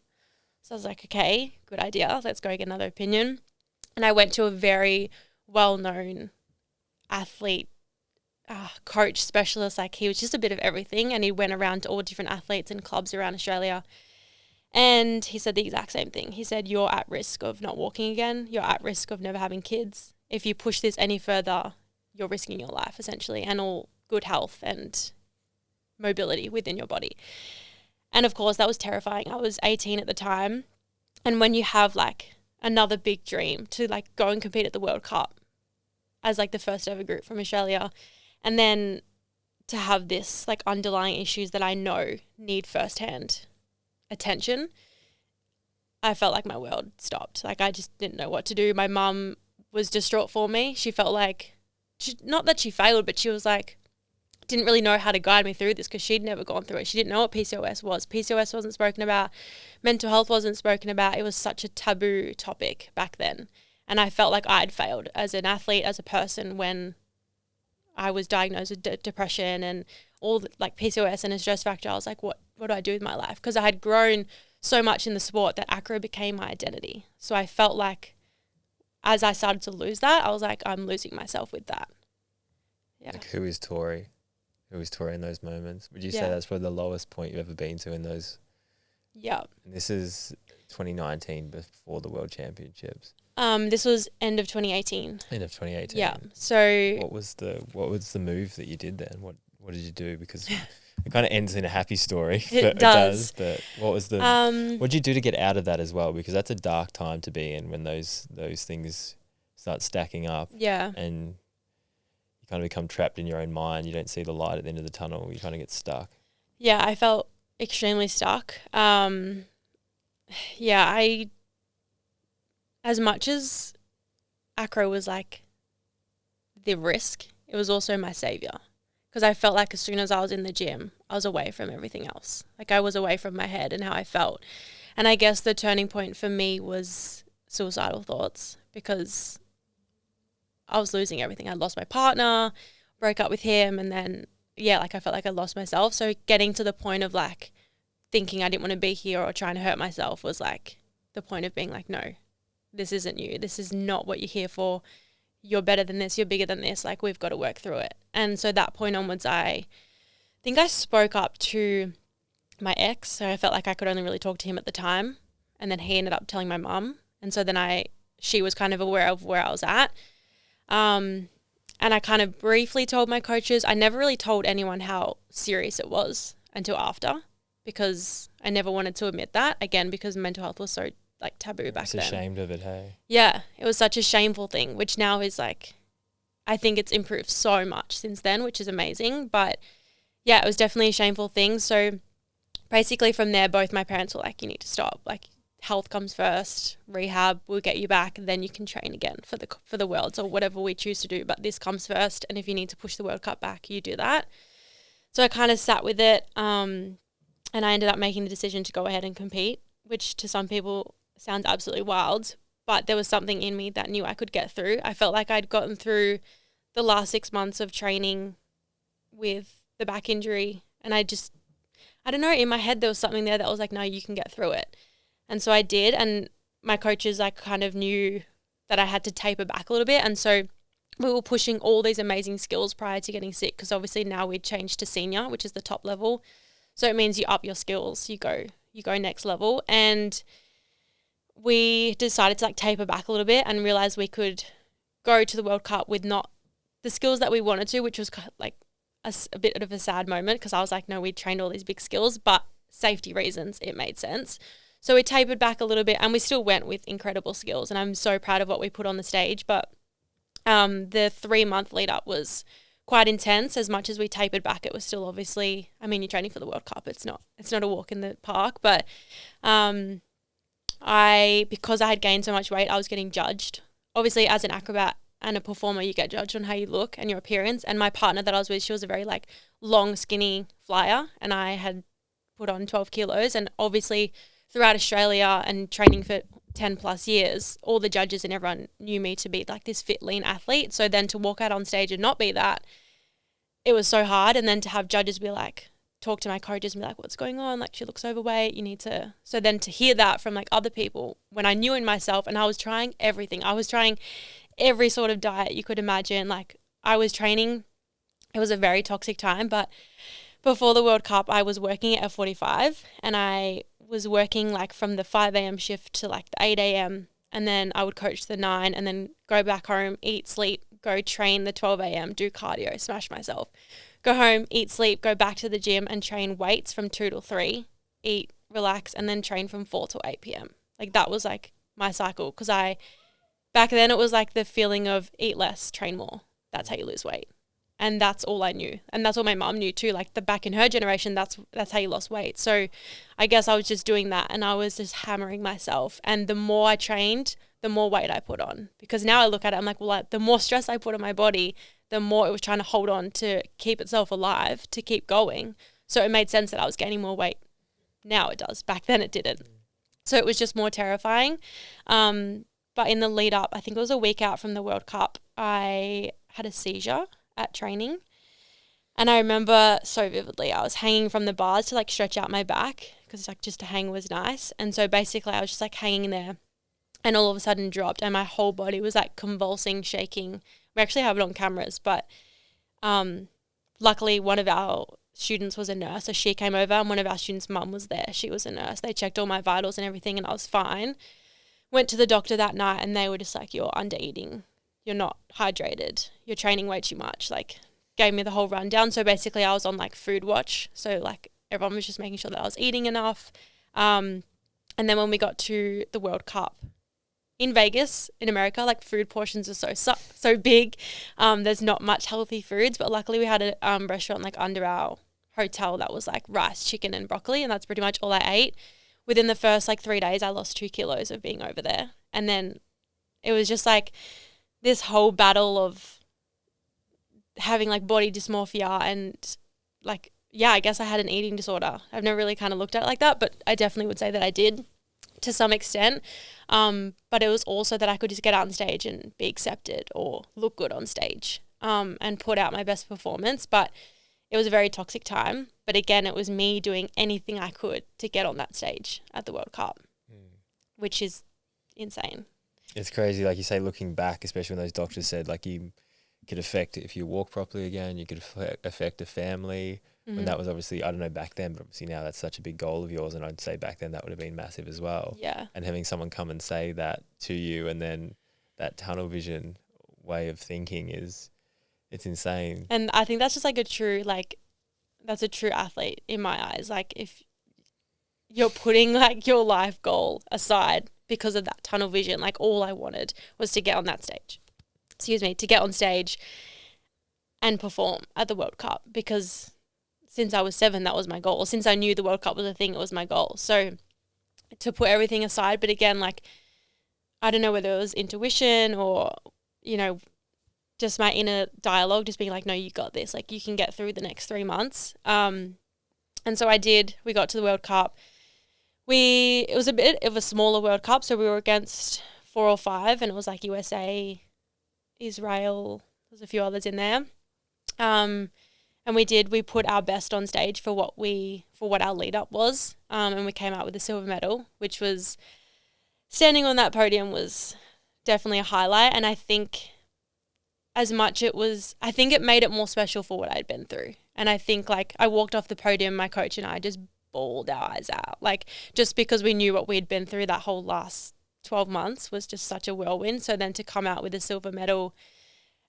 So I was like, okay, good idea. Let's go get another opinion. And I went to a very well-known athlete coach specialist. Like he was just a bit of everything, and he went around to all different athletes and clubs around Australia. And he said the exact same thing. He said, you're at risk of not walking again. You're at risk of never having kids. If you push this any further, you're risking your life essentially and all good health and mobility within your body. And of course that was terrifying. I was 18 at the time. And when you have like another big dream to like go and compete at the World Cup as like the first ever group from Australia, and then to have this like underlying issues that I know need firsthand attention, I felt like my world stopped. Like I just didn't know what to do. My mum was distraught for me. She felt like, not that she failed, but she was like, didn't really know how to guide me through this because she'd never gone through it. She didn't know what PCOS was. PCOS wasn't spoken about. Mental health wasn't spoken about. It was such a taboo topic back then. And I felt like I'd failed as an athlete, as a person, when I was diagnosed with depression and all like PCOS and a stress factor. I was like, what do I do with my life? Because I had grown so much in the sport that acro became my identity. So I felt like as I started to lose that, I was like, I'm losing myself with that. Yeah. Like, who is Tori? Who is Tori in those moments? Would you say that's probably the lowest point you've ever been to in those? Yeah. And this is 2019 before the World Championships. This was end of 2018. End of 2018. Yeah. So what was the move that you did then? What did you do? Because it kind of ends in a happy story. It does. But what was the what did you do to get out of that as well? Because that's a dark time to be in when those things start stacking up. Yeah. And you kind of become trapped in your own mind. You don't see the light at the end of the tunnel. You kind of get stuck. Yeah, I felt extremely stuck. As much as acro was like the risk, it was also my savior. Because I felt like as soon as I was in the gym, I was away from everything else. Like I was away from my head and how I felt. And I guess the turning point for me was suicidal thoughts, because I was losing everything. I lost my partner, broke up with him, and then, I felt like I lost myself. So getting to the point of like thinking I didn't want to be here or trying to hurt myself was like the point of being like, no, this isn't you. This is not what you're here for. You're better than this. You're bigger than this. Like, we've got to work through it. And so that point onwards, I think I spoke up to my ex. So I felt like I could only really talk to him at the time. And then he ended up telling my mum. And so then she was kind of aware of where I was at. And I kind of briefly told my coaches. I never really told anyone how serious it was until after, because I never wanted to admit that, again, because mental health was so like taboo back then. Ashamed of it, hey? Yeah, it was such a shameful thing, which now is like, I think it's improved so much since then, which is amazing. But yeah, it was definitely a shameful thing. So basically from there, both my parents were like, you need to stop. Like, health comes first, rehab will get you back, then you can train again for the Worlds or whatever we choose to do. But this comes first, and if you need to push the World Cup back, you do that. So I kind of sat with it, and I ended up making the decision to go ahead and compete, which to some people sounds absolutely wild, but there was something in me that knew I could get through. I felt like I'd gotten through the last 6 months of training with the back injury, and I don't know, in my head there was something there that was like, no, you can get through it. And so I did, and my coaches like kind of knew that I had to taper back a little bit, and so we were pushing all these amazing skills prior to getting sick, because obviously now we'd changed to senior, which is the top level. So it means you up your skills, you go next level. And we decided to like taper back a little bit and realize we could go to the World Cup with not the skills that we wanted to, which was like a bit of a sad moment, because I was like, no, we trained all these big skills, but safety reasons, it made sense. So we tapered back a little bit, and we still went with incredible skills, and I'm so proud of what we put on the stage. But the 3-month lead up was quite intense. As much as we tapered back, it was still obviously, I mean, you're training for the World Cup. It's not a walk in the park, but because I had gained so much weight, I was getting judged. Obviously, as an acrobat and a performer, you get judged on how you look and your appearance. And my partner that I was with, she was a very like long, skinny flyer, and I had put on 12 kilos. And obviously throughout Australia and training for 10 plus years, all the judges and everyone knew me to be like this fit, lean athlete. So then to walk out on stage and not be that, it was so hard. And then to have judges be like, talk to my coaches and be like, what's going on? Like, she looks overweight. You need to. So then to hear that from like other people, when I knew in myself, and I was trying everything, I was trying every sort of diet you could imagine. Like, I was training. It was a very toxic time, but before the World Cup, I was working at F45, and I was working like from the 5 a.m. shift to like the 8 a.m. and then I would coach the 9 and then go back home, eat, sleep, go train the 12 a.m., do cardio, smash myself, go home, eat, sleep, go back to the gym and train weights from 2 till 3, eat, relax, and then train from 4 till 8 p.m. Like, that was like my cycle, because back then it was like the feeling of eat less, train more. That's how you lose weight. And that's all I knew. And that's all my mum knew too. Like, back in her generation, that's how you lost weight. So I guess I was just doing that, and I was just hammering myself. And the more I trained, the more weight I put on. Because now I look at it, I'm like, well, the more stress I put on my body, the more it was trying to hold on to keep itself alive, to keep going. So it made sense that I was gaining more weight. Now it does. Back then it didn't. So it was just more terrifying. But in the lead up, I think it was a week out from the World Cup, I had a seizure at training. And I remember so vividly, I was hanging from the bars to like stretch out my back, because like just to hang was nice. And so basically I was just like hanging there, and all of a sudden dropped, and my whole body was like convulsing, shaking. We actually have it on cameras, but luckily one of our students was a nurse, so she came over, and one of our students' mum was there. She was a nurse. They checked all my vitals and everything, and I was fine. Went to the doctor that night, and they were just like, you're under eating. You're not hydrated, you're training way too much, like gave me the whole rundown. So basically I was on like food watch. So like everyone was just making sure that I was eating enough. And then when we got to the World Cup in Vegas, in America, like food portions are so big. There's not much healthy foods, but luckily we had a restaurant like under our hotel that was like rice, chicken and broccoli. And that's pretty much all I ate. Within the first like 3 days, I lost 2 kilos of being over there. And then it was just like this whole battle of having like body dysmorphia and like, yeah, I guess I had an eating disorder. I've never really kind of looked at it like that, but I definitely would say that I did to some extent. But it was also that I could just get out on stage and be accepted or look good on stage, and put out my best performance. But it was a very toxic time. But again, it was me doing anything I could to get on that stage at the World Cup, which is insane. It's crazy, like you say, looking back, especially when those doctors said like you could affect, if you walk properly again, you could affect a family. When that was obviously, I don't know back then, but obviously now that's such a big goal of yours, and I'd say back then that would have been massive as well. Yeah. And having someone come and say that to you, and then that tunnel vision way of thinking it's insane. And I think that's just like that's a true athlete in my eyes. Like, if you're putting like your life goal aside because of that tunnel vision, like all I wanted was to get on that stage. To get on stage and perform at the World Cup, because since I was 7, that was my goal. Since I knew the World Cup was a thing, it was my goal. So to put everything aside. But again, like, I don't know whether it was intuition or, you know, just my inner dialogue just being like, no, you got this. Like, you can get through the next 3 months. And so I did. We got to the World Cup. It was a bit of a smaller World Cup, so we were against 4 or 5, and it was like USA, Israel, there's a few others in there. And we put our best on stage for what our lead up was. And we came out with a silver medal, which was, standing on that podium was definitely a highlight. And I think I think it made it more special for what I'd been through. And I think, like, I walked off the podium, my coach and I just bawled our eyes out. Like, just because we knew what we'd been through that whole last 12 months was just such a whirlwind. So then to come out with a silver medal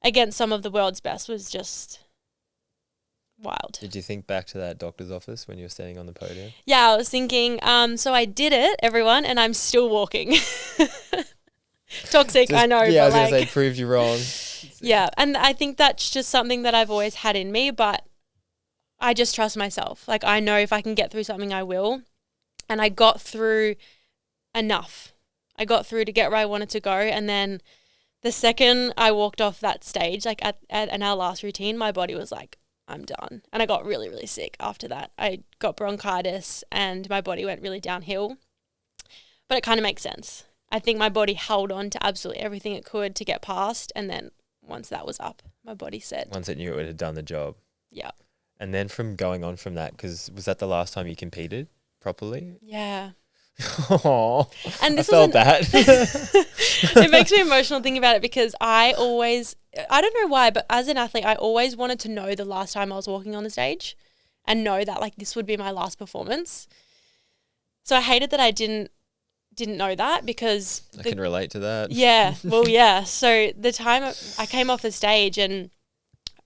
against some of the world's best was just wild. Did you think back to that doctor's office when you were standing on the podium? Yeah, I was thinking, so I did it, everyone, and I'm still walking. Toxic, I know. Yeah, but I was going to say, proved you wrong. Yeah, and I think that's just something that I've always had in me, but I just trust myself. Like, I know if I can get through something, I will. And I got through enough. I got through to get where I wanted to go. And then the second I walked off that stage, like at our last routine, my body was like, I'm done. And I got really, really sick after that. I got bronchitis and my body went really downhill. But it kind of makes sense. I think my body held on to absolutely everything it could to get past. And then once that was up, my body said. Once it knew it had done the job. Yeah. And then from going on from that, because was that the last time you competed properly? Yeah. Oh, and I felt that. It makes me emotional thinking about it because I don't know why, but as an athlete, I always wanted to know the last time I was walking on the stage and know that, like, this would be my last performance. So I hated that I didn't know that because I can relate to that. Yeah. Well, yeah. So the time I came off the stage, and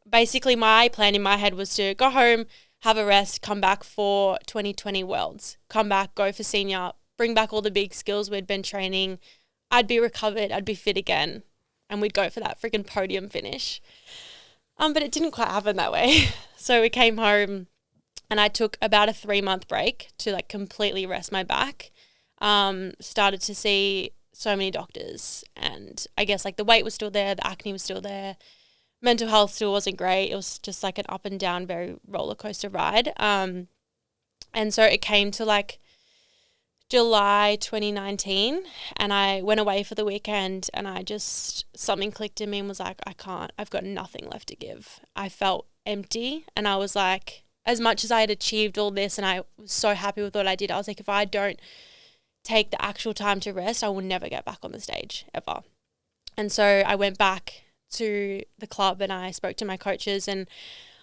basically my plan in my head was to go home, have a rest, come back for 2020 Worlds, come back, go for senior, bring back all the big skills we'd been training. I'd be recovered, I'd be fit again, and we'd go for that freaking podium finish. But it didn't quite happen that way. So we came home and I took about a 3-month break to, like, completely rest my back. Started to see so many doctors, and I guess, like, the weight was still there, the acne was still there, mental health still wasn't great. It was just like an up and down, very roller coaster ride. And so it came to, like, July 2019, and I went away for the weekend, and something clicked in me and was like, I've got nothing left to give. I felt empty, and I was like, as much as I had achieved all this and I was so happy with what I did, I was like, if I don't take the actual time to rest, I will never get back on the stage ever. And so I went back to the club and I spoke to my coaches, and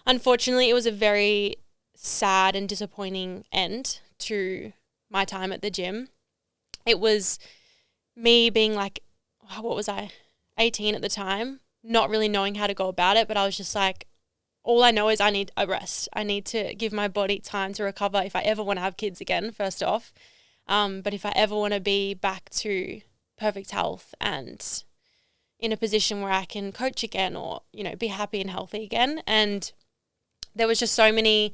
unfortunately it was a very sad and disappointing end to my time at the gym. It was me being like, what was I, 18 at the time, not really knowing how to go about it, but I was just like, all I know is I need a rest. I need to give my body time to recover if I ever want to have kids again, first off. But if I ever want to be back to perfect health and in a position where I can coach again or, you know, be happy and healthy again. And there was just so many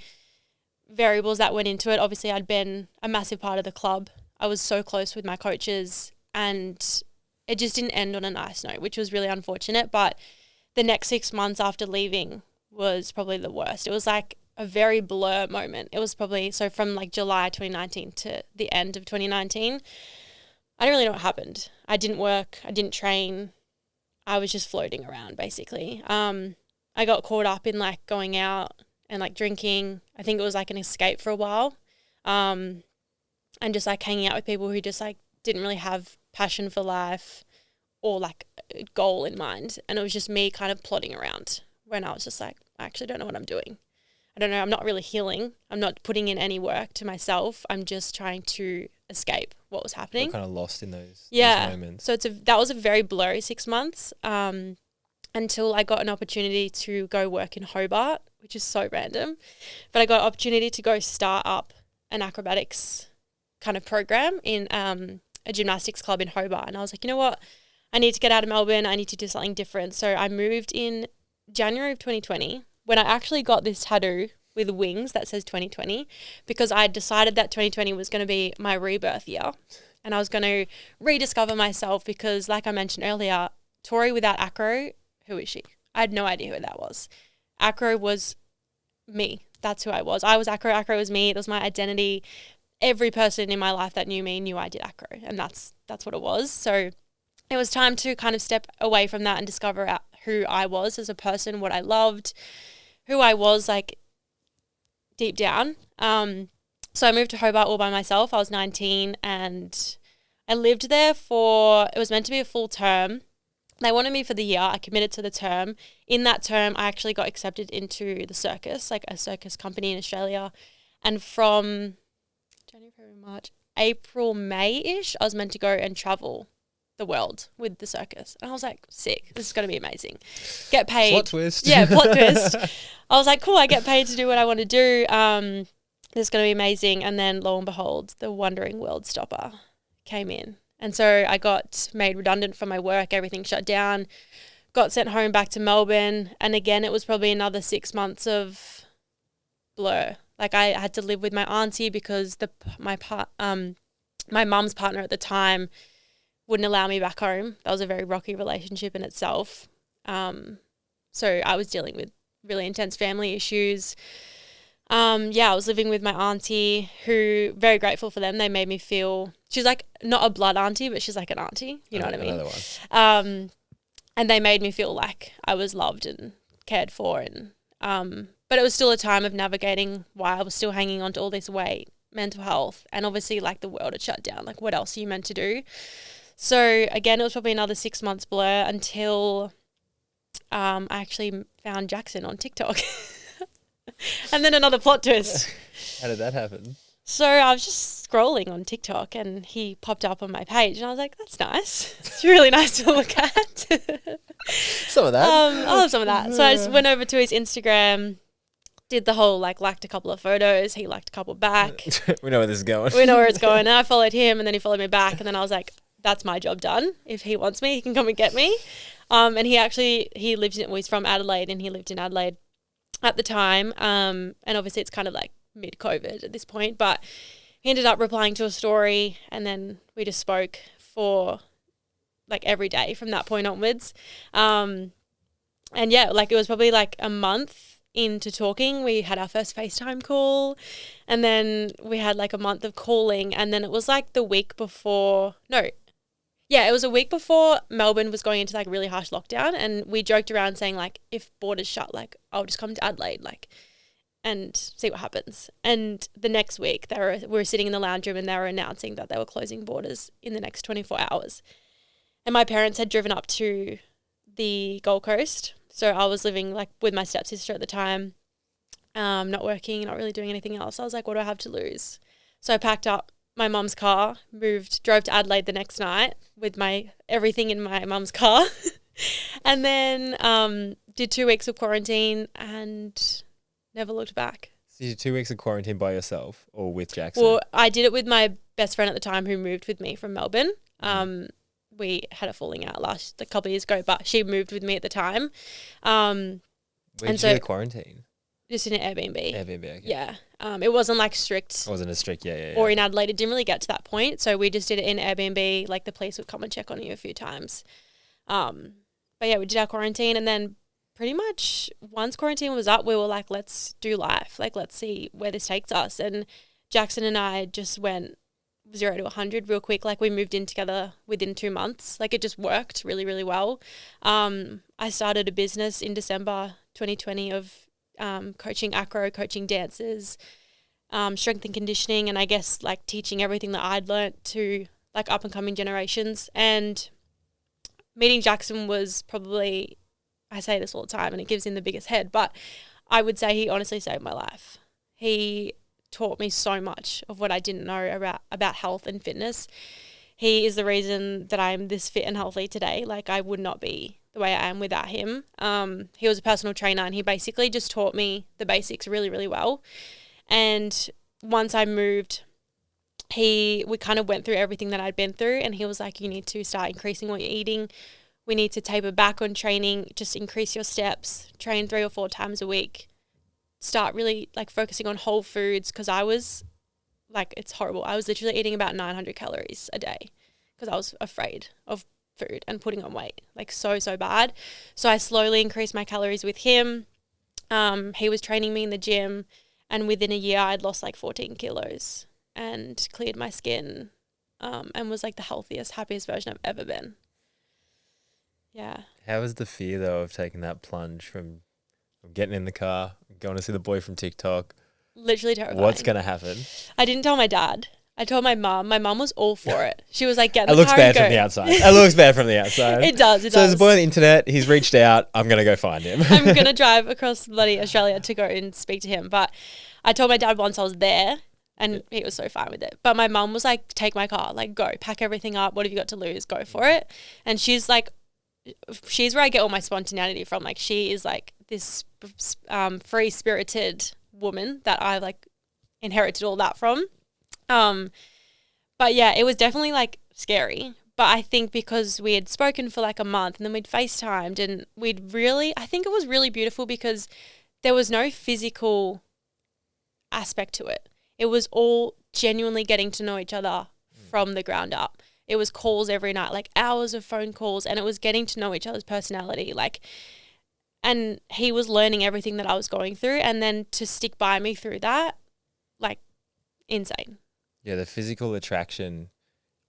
variables that went into it. Obviously, I'd been a massive part of the club. I was so close with my coaches, and it just didn't end on a nice note, which was really unfortunate. But the next 6 months after leaving was probably the worst. It was like a very blur moment. It was probably, so from like July 2019 to the end of 2019, I don't really know what happened. I didn't work. I didn't train. I was just floating around, basically. I got caught up in, like, going out and, like, drinking. I think it was like an escape for a while. And just, like, hanging out with people who just, like, didn't really have passion for life or, like, a goal in mind. And it was just me kind of plodding around when I was just like, I actually don't know what I'm doing. I don't know. I'm not really healing. I'm not putting in any work to myself. I'm just trying to escape what was happening. You're kind of lost in those moments. So that was a very blurry 6 months until I got an opportunity to go work in Hobart, which is so random. But I got an opportunity to go start up an acrobatics kind of program in a gymnastics club in Hobart. And I was like, you know what? I need to get out of Melbourne. I need to do something different. So I moved in January of 2020. When I actually got this tattoo, with wings that says 2020 because I decided that 2020 was going to be my rebirth year and I was going to rediscover myself because like I mentioned earlier, Tori without acro, who is she? I had no idea who that was. Acro was me. That's who I was. I was acro. Acro was me. It was my identity. Every person in my life that knew me knew I did acro, and that's what it was. So it was time to kind of step away from that and discover out who I was as a person, what I loved, who I was like deep down. So I moved to Hobart all by myself. I was 19 and I lived there it was meant to be a full term. They wanted me for the year. I committed to the term. In that term, I actually got accepted into the circus, like a circus company in Australia. And from January, February, March, April, May-ish, I was meant to go and travel the world with the circus. And I was like, sick. This is going to be amazing. Get paid. Plot twist. Yeah, plot twist. I was like, cool, I get paid to do what I want to do. This is going to be amazing. And then lo and behold, the Wandering World Stopper came in. And so I got made redundant from my work. Everything shut down. Got sent home back to Melbourne. And again, it was probably another 6 months of blur. Like I had to live with my auntie because my mum's partner at the time wouldn't allow me back home. That was a very rocky relationship in itself. So I was dealing with really intense family issues. I was living with my auntie who, very grateful for them. They made me feel, she's like not a blood auntie, but she's like an auntie. You know what I mean? Another one. And they made me feel like I was loved and cared for. And but it was still a time of navigating why I was still hanging on to all this weight, mental health, and obviously like the world had shut down. Like what else are you meant to do? So again, it was probably another 6 months blur until I actually found Jackson on TikTok. And then another plot twist. How did that happen? So I was just scrolling on TikTok and he popped up on my page and I was like, that's nice. It's really nice to look at. Some of that. I love some of that. So I just went over to his Instagram, did the whole liked a couple of photos. He liked a couple back. We know where this is going. We know where it's going. And I followed him and then he followed me back. And then I was like, that's my job done. If he wants me, he can come and get me. And he's from Adelaide and he lived in Adelaide at the time. And obviously it's kind of like mid-COVID at this point, but he ended up replying to a story and then we just spoke for like every day from that point onwards. And yeah, like it was probably like a month into talking. We had our first FaceTime call and then we had like a month of calling and then it was like it was a week before Melbourne was going into like really harsh lockdown and we joked around saying like if borders shut, like I'll just come to Adelaide and see what happens. And the next week we were sitting in the lounge room and they were announcing that they were closing borders in the next 24 hours. And my parents had driven up to the Gold Coast. So I was living like with my stepsister at the time, not working, not really doing anything else. I was like, what do I have to lose? So I packed up my mum's car, drove to Adelaide the next night with everything in my mum's car and then did 2 weeks of quarantine and never looked back. So you did 2 weeks of quarantine by yourself or with Jackson? Well, I did it with my best friend at the time who moved with me from Melbourne. We had a falling out a couple of years ago, but she moved with me at the time. Where did you get quarantine? Just in an Airbnb. Airbnb, okay. Yeah. It wasn't like strict. It wasn't as strict, yeah. Or in Adelaide, it didn't really get to that point. So we just did it in Airbnb. Like the police would come and check on you a few times. But yeah, we did our quarantine and then pretty much once quarantine was up, we were like, let's do life. Like, let's see where this takes us. And Jackson and I just went 0 to 100 real quick. Like we moved in together within 2 months. Like it just worked really, really well. I started a business in December 2020 of coaching acro, coaching dancers, strength and conditioning, and I guess like teaching everything that I'd learnt to like up and coming generations. And meeting Jackson was probably, I say this all the time and it gives him the biggest head, but I would say he honestly saved my life. He taught me so much of what I didn't know about health and fitness. He is the reason that I'm this fit and healthy today. Like I would not be the way I am without him. He was a personal trainer and he basically just taught me the basics really, really well. And once I moved, we kind of went through everything that I'd been through and he was like, you need to start increasing what you're eating. We need to taper back on training, just increase your steps, train 3 or 4 times a week, start really like focusing on whole foods, because I was like, it's horrible. I was literally eating about 900 calories a day because I was afraid of food and putting on weight, like so bad. So I slowly increased my calories with him. He was training me in the gym, and within a year I'd lost like 14 kilos and cleared my skin, and was like the healthiest, happiest version I've ever been. Yeah. How was the fear though of taking that plunge from getting in the car, going to see the boy from TikTok? Literally terrifying. What's going to happen? I didn't tell my dad. I told my mum. My mum was all for it. She was like, get in It the looks car bad and from the go. outside. It looks bad from the outside. It does. So there's a boy on the internet. He's reached out. I'm going to go find him. I'm going to drive across bloody Australia to go and speak to him. But I told my dad once I was there, and he was so fine with it. But my mum was like, take my car. Like, go. Pack everything up. What have you got to lose? Go for it. And she's like, she's where I get all my spontaneity from. Like, she is like this free-spirited woman that I like inherited all that from. But yeah, it was definitely like scary. But I think because we had spoken for like a month and then we'd FaceTimed, and I think it was really beautiful because there was no physical aspect to it. It was all genuinely getting to know each other from the ground up. It was calls every night, like hours of phone calls, and it was getting to know each other's personality. Like, and he was learning everything that I was going through, and then to stick by me through that, like, insane. Yeah, the physical attraction,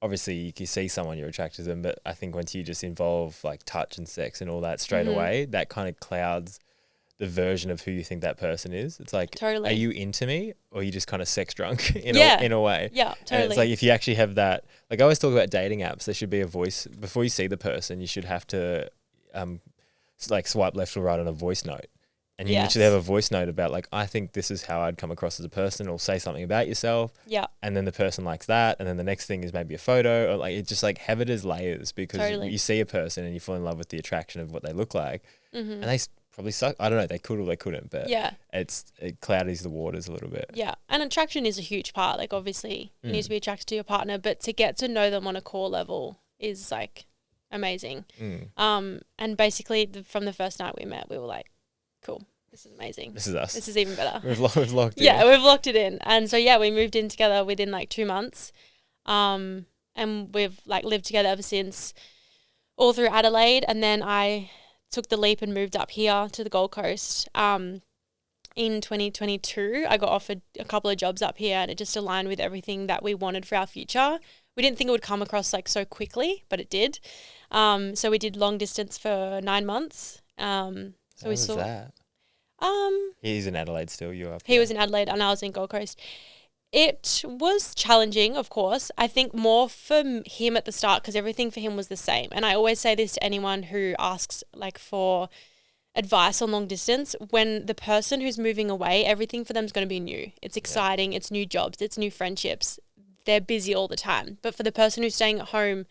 obviously you can see someone, you're attracted to them, but I think once you just involve like touch and sex and all that straight away, that kind of clouds the version of who you think that person is. It's like, Totally. Are you into me, or are you just kind of sex drunk in a way? Yeah, totally. And it's like, if you actually have that, like I always talk about dating apps, there should be a voice. Before you see the person, you should have to like swipe left or right on a voice note. And you should have a voice note about like, I think this is how I'd come across as a person, or say something about yourself. Yeah. And then the person likes that. And then the next thing is maybe a photo, or like, it just like have it as layers, because you see a person and you fall in love with the attraction of what they look like. And they probably suck. I don't know. They could or they couldn't, but it clouds the waters a little bit. Yeah. And attraction is a huge part. Like, obviously you need to be attracted to your partner, but to get to know them on a core level is like amazing. And basically from the first night we met, we were like, cool, this is amazing. This is us. This is even better. We've locked it in. Yeah, we've locked it in. And so, yeah, we moved in together within like 2 months. And we've like lived together ever since, all through Adelaide. And then I took the leap and moved up here to the Gold Coast. In 2022, I got offered a couple of jobs up here, and it just aligned with everything that we wanted for our future. We didn't think it would come across like so quickly, but it did. So we did long distance for 9 months. So How was that? He's in Adelaide still. You up? He was in Adelaide and I was in Gold Coast. It was challenging, of course. I think more for him at the start, because everything for him was the same. And I always say this to anyone who asks like for advice on long distance. When the person who's moving away, everything for them is going to be new. It's exciting. It's new jobs. It's new friendships. They're busy all the time. But for the person who's staying at home,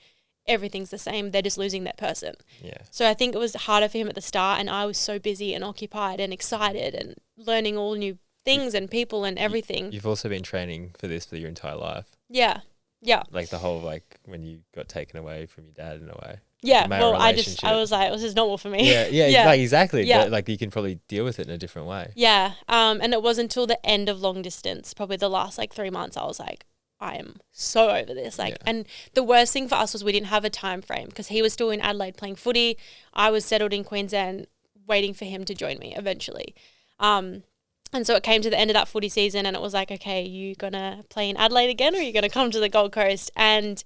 everything's the same. They're just losing that person. Yeah. So I think it was harder for him at the start, and I was so busy and occupied and excited and learning all new things and people and everything. You've also been training for this for your entire life. Yeah. Yeah. Like the whole, like when you got taken away from your dad in a way. Yeah. Well, I was like, this is normal for me. Yeah. Like, exactly. Yeah. But like you can probably deal with it in a different way. Yeah. And it wasn't until the end of long distance, probably the last like 3 months, I was like, I am so over this. Like, and the worst thing for us was we didn't have a time frame, because he was still in Adelaide playing footy. I was settled in Queensland waiting for him to join me eventually. And so it came to the end of that footy season, and it was like, okay, you gonna play in Adelaide again, or are you gonna come to the Gold Coast? And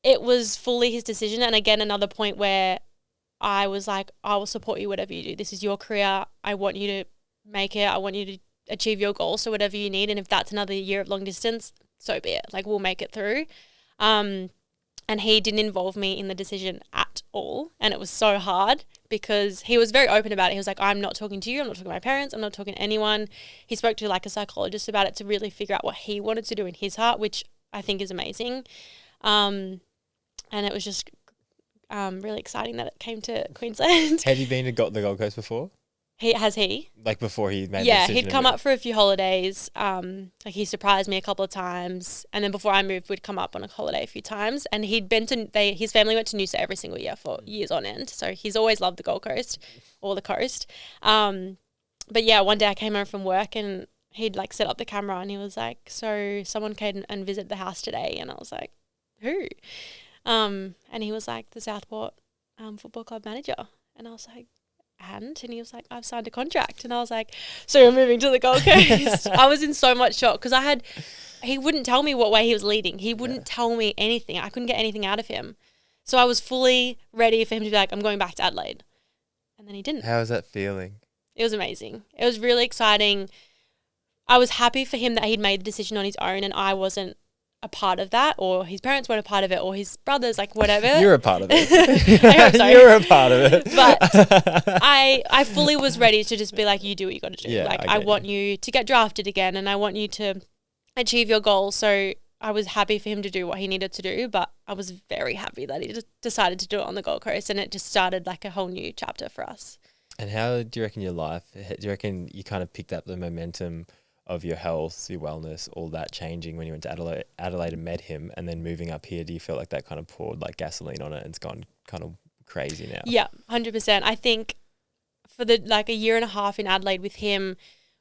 it was fully his decision. And again, another point where I was like, I will support you whatever you do. This is your career. I want you to make it. I want you to achieve your goals. So whatever you need. And if that's another year of long distance, so be it. Like, we'll make it through. And he didn't involve me in the decision at all. And it was so hard, because he was very open about it. He was like, I'm not talking to you. I'm not talking to my parents. I'm not talking to anyone. He spoke to like a psychologist about it to really figure out what he wanted to do in his heart, which I think is amazing. And it was just really exciting that it came to Queensland. Have you been to the Gold Coast before? He? Like before he made the decision? Yeah, he'd come up for a few holidays. Like, he surprised me a couple of times. And then before I moved, we'd come up on a holiday a few times. And he'd been his family went to Noosa every single year for years on end. So he's always loved the Gold Coast or the coast. And But yeah, one day I came home from work and he'd like set up the camera and he was like, so someone came and visited the house today. And I was like, who? And he was like, the Southport Football Club manager. And I was like, and he was like, I've signed a contract. And I was like, so you're moving to the Gold Coast? I was in so much shock because he wouldn't tell me what way he was leading. He wouldn't tell me anything. I couldn't get anything out of him. So I was fully ready for him to be like, I'm going back to Adelaide. And then he didn't. How was that feeling? It was amazing. It was really exciting. I was happy for him that he'd made the decision on his own and I wasn't a part of that, or his parents weren't a part of it, or his brothers, like whatever. You're a part of it. I hope so. You're a part of it. But I fully was ready to just be like, you do what you got to do. Yeah, like I want you to get drafted again and I want you to achieve your goals. So I was happy for him to do what he needed to do, but I was very happy that he just decided to do it on the Gold Coast, and it just started like a whole new chapter for us. And how do you reckon your life, do you reckon you kind of picked up the momentum of your health, your wellness, all that changing when you went to Adelaide and met him, and then moving up here? Do you feel like that kind of poured like gasoline on it and it's gone kind of crazy now? Yeah, 100%. I think for the like a year and a half in Adelaide with him,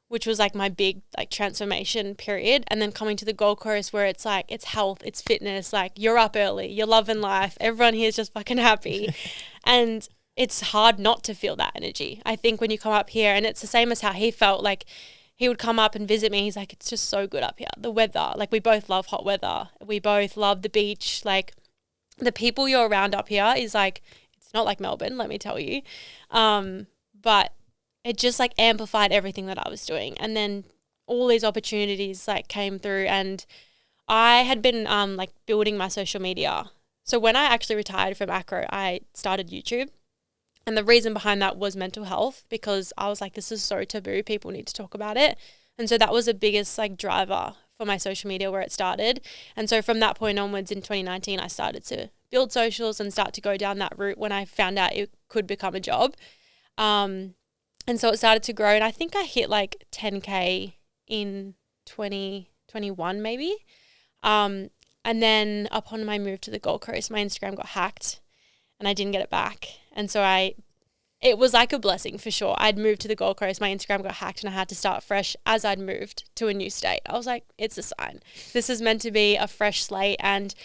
which was like my big like transformation period, and then coming to the Gold Coast where it's like it's health, it's fitness, like you're up early, you're loving life, everyone here is just fucking happy. And it's hard not to feel that energy. I think when you come up here, and it's the same as how he felt, like he would come up and visit me. He's like, it's just so good up here. The weather, like we both love hot weather. We both love the beach. Like the people you're around up here is like, it's not like Melbourne, let me tell you. But it just like amplified everything that I was doing. And then all these opportunities like came through, and I had been like building my social media. So when I actually retired from acro, I started YouTube. And the reason behind that was mental health, because I was like, this is so taboo. People need to talk about it. And so that was the biggest like driver for my social media, where it started. And so from that point onwards in 2019, I started to build socials and start to go down that route when I found out it could become a job. And so it started to grow. And I think I hit like 10K in 2021 maybe. And then upon my move to the Gold Coast, my Instagram got hacked and I didn't get it back. And so it was like a blessing for sure. I'd moved to the Gold Coast, my Instagram got hacked, and I had to start fresh as I'd moved to a new state. I was like, it's a sign. This is meant to be a fresh slate. And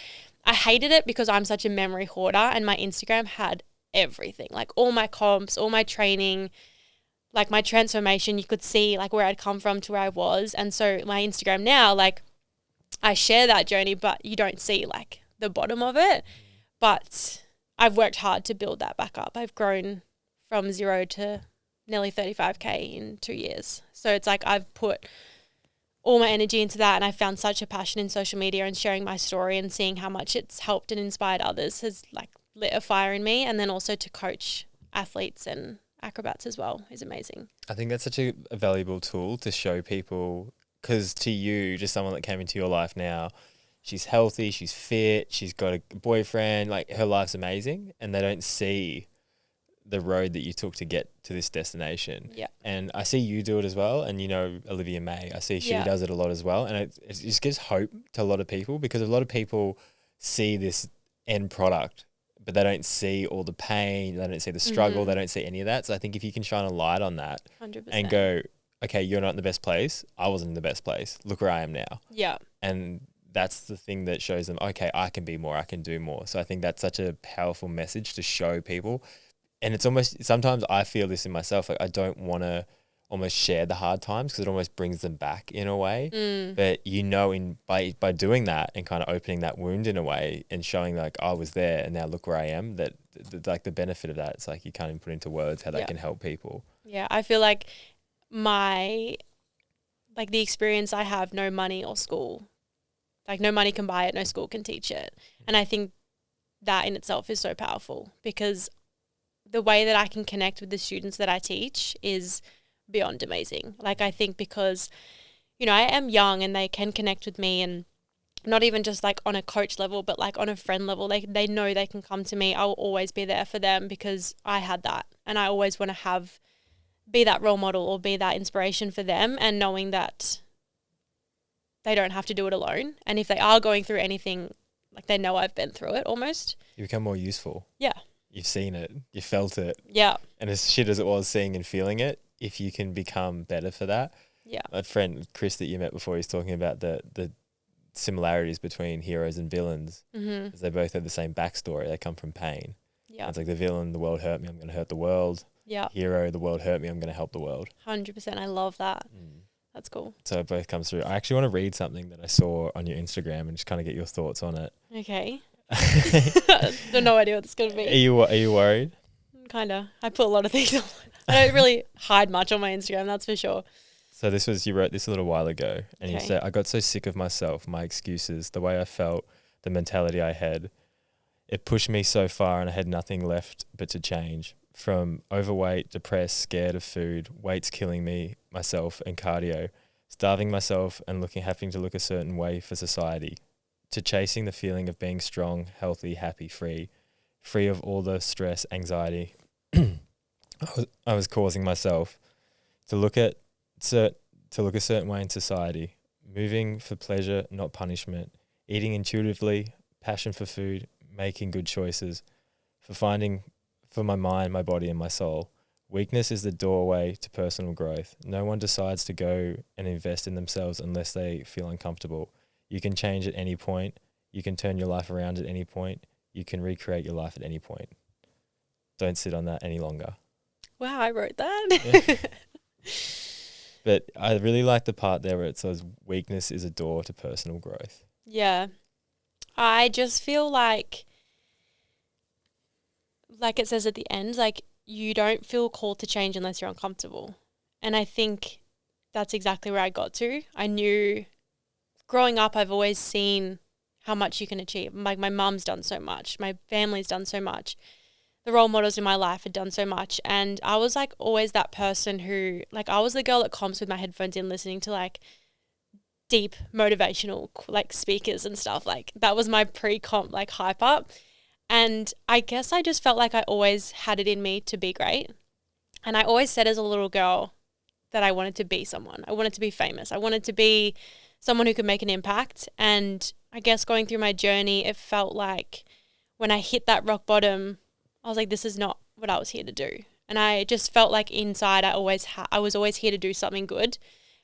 I hated it because I'm such a memory hoarder, and my Instagram had everything, like all my comps, all my training, like my transformation. You could see like where I'd come from to where I was. And so my Instagram now, like I share that journey, but you don't see like the bottom of it. But I've worked hard to build that back up. I've grown from 0 to nearly 35K in 2 years. So it's like I've put all my energy into that, and I found such a passion in social media and sharing my story and seeing how much it's helped and inspired others has like lit a fire in me. And then also to coach athletes and acrobats as well is amazing. I think that's such a valuable tool to show people, because to you, just someone that came into your life now, she's healthy, she's fit, she's got a boyfriend, like her life's amazing, and they don't see the road that you took to get to this destination. Yeah. And I see you do it as well, and you know Olivia May, I see she does it a lot as well, and it just gives hope to a lot of people, because a lot of people see this end product, but they don't see all the pain, they don't see the struggle, they don't see any of that. So I think if you can shine a light on that 100%. and go, okay, you're not in the best place, I wasn't in the best place, look where I am now. Yeah. And that's the thing that shows them, okay, I can be more, I can do more. So I think that's such a powerful message to show people. And it's almost, sometimes I feel this in myself, like I don't want to almost share the hard times because it almost brings them back in a way. But you know, by doing that and kind of opening that wound in a way and showing like I was there and now look where I am, that like the benefit of that, it's like you can't even put into words how that can help people. Yeah, I feel like the experience I have, no money or school, like no money can buy it, no school can teach it. And I think that in itself is so powerful, because the way that I can connect with the students that I teach is beyond amazing. Like I think because, you know, I am young and they can connect with me, and not even just like on a coach level, but like on a friend level, they know they can come to me. I'll always be there for them because I had that, and I always want to be that role model or be that inspiration for them, and knowing that they don't have to do it alone. And if they are going through anything, like they know I've been through it almost. You become more useful. Yeah. You've seen it, you felt it. Yeah. And as shit as it was seeing and feeling it, if you can become better for that. Yeah. My friend Chris that you met before, he's talking about the similarities between heroes and villains, because they both have the same backstory. They come from pain. Yeah. It's like the villain, the world hurt me, I'm going to hurt the world. Yeah. Hero, the world hurt me, I'm going to help the world. 100%. I love that. That's cool. So it both comes through. I actually want to read something that I saw on your Instagram and just kind of get your thoughts on it. Okay. I have no idea what it's going to be. Are you worried? Kind of. I put a lot of things on. I don't really hide much on my Instagram, that's for sure. So you wrote this a little while ago, and you said, I got so sick of myself, my excuses, the way I felt, the mentality I had. It pushed me so far and I had nothing left but to change. From overweight, depressed, scared of food, weights killing me, myself and cardio, starving myself and having to look a certain way for society, to chasing the feeling of being strong, healthy, happy, free of all the stress, anxiety I was causing myself, to look a certain way in society, moving for pleasure, not punishment, eating intuitively, passion for food, making good choices, for my mind, my body, and my soul. Weakness is the doorway to personal growth. No one decides to go and invest in themselves unless they feel uncomfortable. You can change at any point. You can turn your life around at any point. You can recreate your life at any point. Don't sit on that any longer. Wow, I wrote that. Yeah. But I really like the part there where it says weakness is a door to personal growth. Yeah. I just feel like it says at the end, like, you don't feel called to change unless you're uncomfortable. And I think that's exactly where I got to. I knew growing up, I've always seen how much you can achieve. Like, my mum's done so much. My family's done so much. The role models in my life had done so much. And I was like always that person who, like, I was the girl that comps with my headphones in listening to like deep motivational like speakers and stuff. Like, that was my pre-comp like hype up. And I guess I just felt like I always had it in me to be great. And I always said as a little girl that I wanted to be someone. I wanted to be famous. I wanted to be someone who could make an impact. And I guess going through my journey, it felt like when I hit that rock bottom, I was like, this is not what I was here to do. And I just felt like inside I was always here to do something good.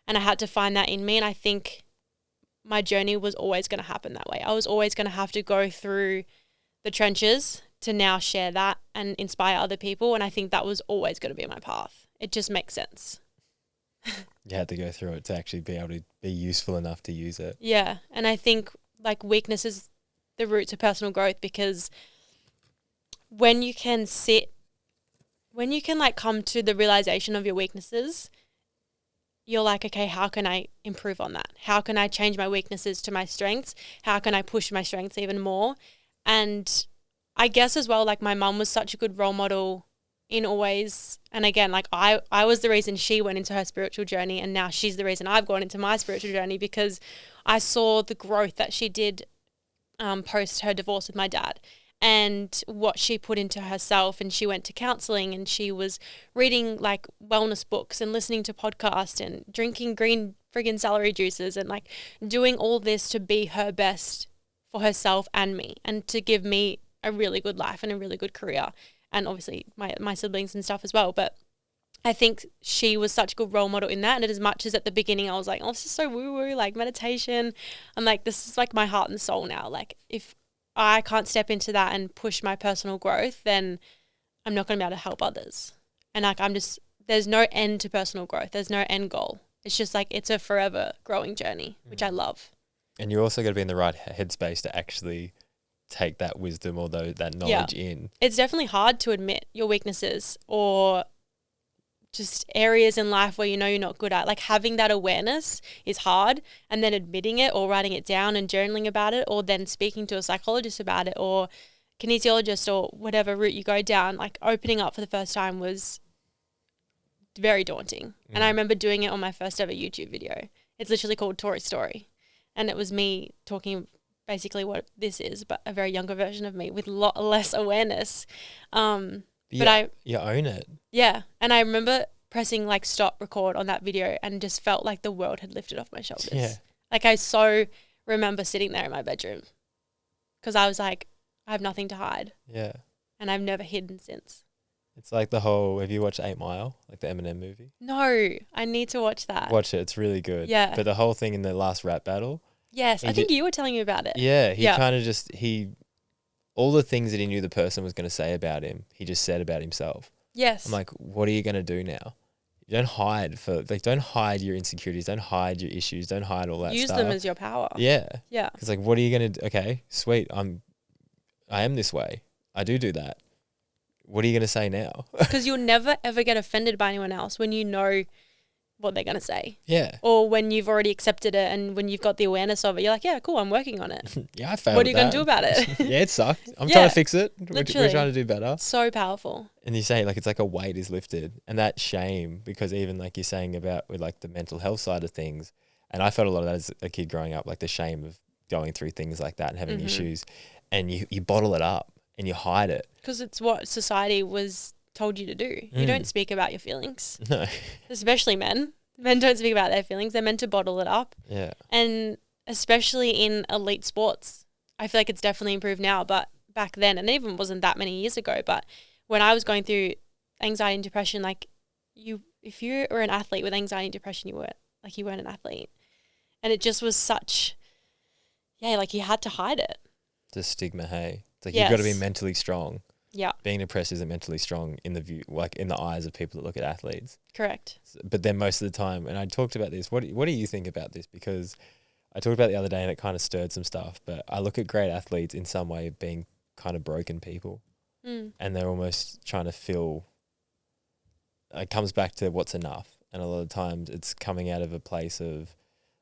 And I had to find that in me. And I think my journey was always going to happen that way. I was always going to have to go through the trenches to now share that and inspire other people. And I think that was always going to be my path. It just makes sense. You had to go through it to actually be able to be useful enough to use it. Yeah. And I think like weakness is the route to personal growth, because when you can like come to the realization of your weaknesses, you're like, okay, how can I improve on that? How can I change my weaknesses to my strengths? How can I push my strengths even more? And I guess as well, like, my mum was such a good role model in always, and again, like I was the reason she went into her spiritual journey, and now she's the reason I've gone into my spiritual journey, because I saw the growth that she did post her divorce with my dad, and what she put into herself. And she went to counseling, and she was reading like wellness books and listening to podcasts and drinking green friggin' celery juices and like doing all this to be her best for herself and me, and to give me a really good life and a really good career, and obviously my siblings and stuff as well. But I think she was such a good role model in that. And as much as at the beginning I was like, oh, this is so woo-woo, like meditation, I'm like, this is like my heart and soul now. Like, if I can't step into that and push my personal growth, then I'm not going to be able to help others. And like, there's no end to personal growth. There's no end goal. It's just like, it's a forever growing journey, which I love. And you're also got to be in the right headspace to actually take that wisdom or that knowledge in. It's definitely hard to admit your weaknesses or just areas in life where you know you're not good at. Like, having that awareness is hard, and then admitting it or writing it down and journaling about it, or then speaking to a psychologist about it or kinesiologist or whatever route you go down, like opening up for the first time was very daunting. And I remember doing it on my first ever YouTube video. It's literally called Tori Story. And it was me talking basically what this is, but a very younger version of me with a lot less awareness. But you own it. Yeah. And I remember pressing like stop record on that video and just felt like the world had lifted off my shoulders. Yeah. Like, I so remember sitting there in my bedroom because I was like, I have nothing to hide. Yeah. And I've never hidden since. It's like the whole. Have you watched 8 Mile, like the Eminem movie? No, I need to watch that. Watch it. It's really good. Yeah. But the whole thing in the last rap battle. Yes, He I think ju- you were telling me about it. Yeah, he Yeah. kind of just all the things that he knew the person was going to say about him, he just said about himself. Yes. I'm like, what are you going to do now? You don't hide your insecurities, don't hide your issues, don't hide all that Use stuff. them as your power. Yeah. Yeah. Because like, what are you going to do? Okay, sweet. I am this way. I do that. What are you going to say now? Because you'll never ever get offended by anyone else when you know what they're going to say. Yeah. Or when you've already accepted it and when you've got the awareness of it, you're like, yeah, cool, I'm working on it. Yeah, I failed. What are you going to do about it? Yeah, it sucked. I'm Yeah, trying to fix it. We're literally. trying to do better. So powerful. And you say like it's like a weight is lifted, and that shame, because even like you're saying about with like the mental health side of things, and I felt a lot of that as a kid growing up, like the shame of going through things like that and having issues, and you bottle it up and you hide it. Because it's what society was told you to do. You don't speak about your feelings, No. especially men. Men don't speak about their feelings. They're meant to bottle it up. Yeah. And especially in elite sports, I feel like it's definitely improved now, but back then, and it even wasn't that many years ago, but when I was going through anxiety and depression, like if you were an athlete with anxiety and depression, you weren't an athlete. And it just was such, like you had to hide it. The stigma, hey. It's like you've got to be Yes. mentally strong. Yeah, Being depressed isn't mentally strong in the view, like in the eyes of people that look at athletes. correct. But then most of the time, and I talked about this, what do you think about this? Because I talked about it the other day and it kind of stirred some stuff, but I look at great athletes in some way being kind of broken people, and they're almost trying to fill, it comes back to what's enough. And a lot of times it's coming out of a place of,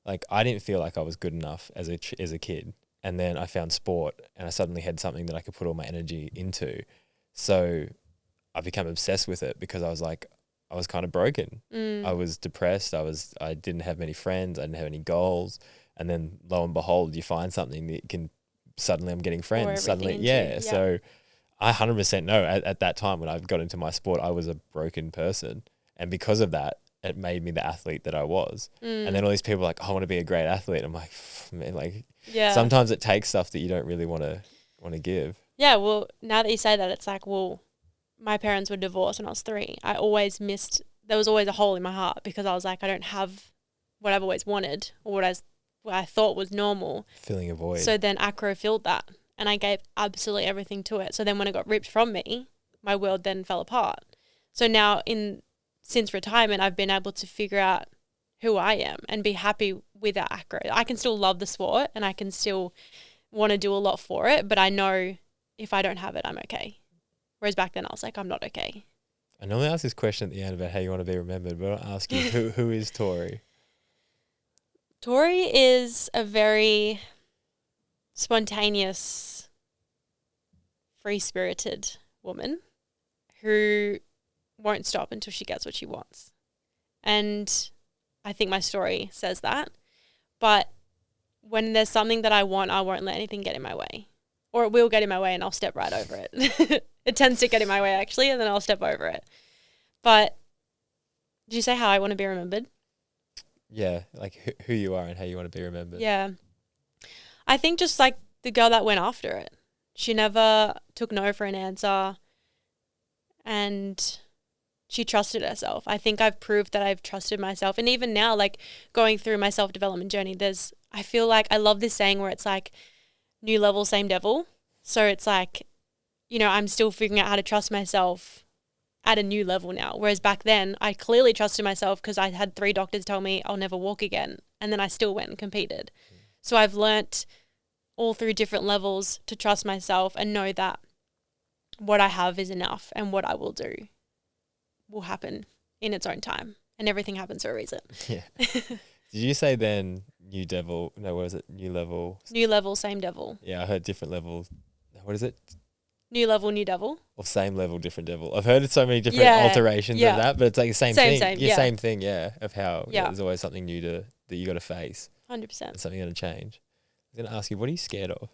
like, I didn't feel like I was good enough as a kid. And then I found sport and I suddenly had something that I could put all my energy into. So I became obsessed with it because I was like, I was kind of broken. I was depressed. I didn't have many friends. I didn't have any goals. And then lo and behold, you find something that can, suddenly I'm getting friends. Suddenly, yeah. So I 100% know at that time when I got into my sport, I was a broken person. And because of that, it made me the athlete that I was. And then all these people are like, I want to be a great athlete. I'm like, man, like, sometimes it takes stuff that you don't really want to give. Yeah, well, now that you say that, it's like, well, my parents were divorced when I was 3. I always missed, there was always a hole in my heart because I was like, I don't have what I've always wanted or what I thought was normal. Filling a void. So then acro filled that and I gave absolutely everything to it. So then when it got ripped from me, my world then fell apart. So now since retirement, I've been able to figure out who I am and be happy with that acro. I can still love the sport and I can still want to do a lot for it, but I know if I don't have it, I'm okay. Whereas back then I was like, I'm not okay. I normally ask this question at the end about how you want to be remembered, but I'll ask you, who is Tori? Tori is a very spontaneous, free-spirited woman who won't stop until she gets what she wants. And I think my story says that. But when there's something that I want, I won't let anything get in my way. Or it will get in my way and I'll step right over it. It tends to get in my way actually, and then I'll step over it. But did you say how I want to be remembered? Yeah, like who you are and how you want to be remembered. Yeah. I think just like the girl that went after it. She never took no for an answer and she trusted herself. I think I've proved that I've trusted myself. And even now, like going through my self-development journey, I feel like I love this saying where it's like new level, same devil. So it's like, I'm still figuring out how to trust myself at a new level now. Whereas back then I clearly trusted myself because I had 3 doctors tell me I'll never walk again. And then I still went and competed. So I've learnt all through different levels to trust myself and know that what I have is enough and what I will do will happen in its own time. And everything happens for a reason. Yeah. Did you say then new devil? No, what is it? New level? New level, same devil. Yeah, I heard different levels. What is it? New level, new devil. Or same level, different devil. I've heard so many different Yeah, alterations yeah. of that, but it's like the same thing. Same, Yeah, yeah. same thing, yeah, of how Yeah. there's always something new that you got to face. 100%. And something going to change. I was going to ask you, what are you scared of?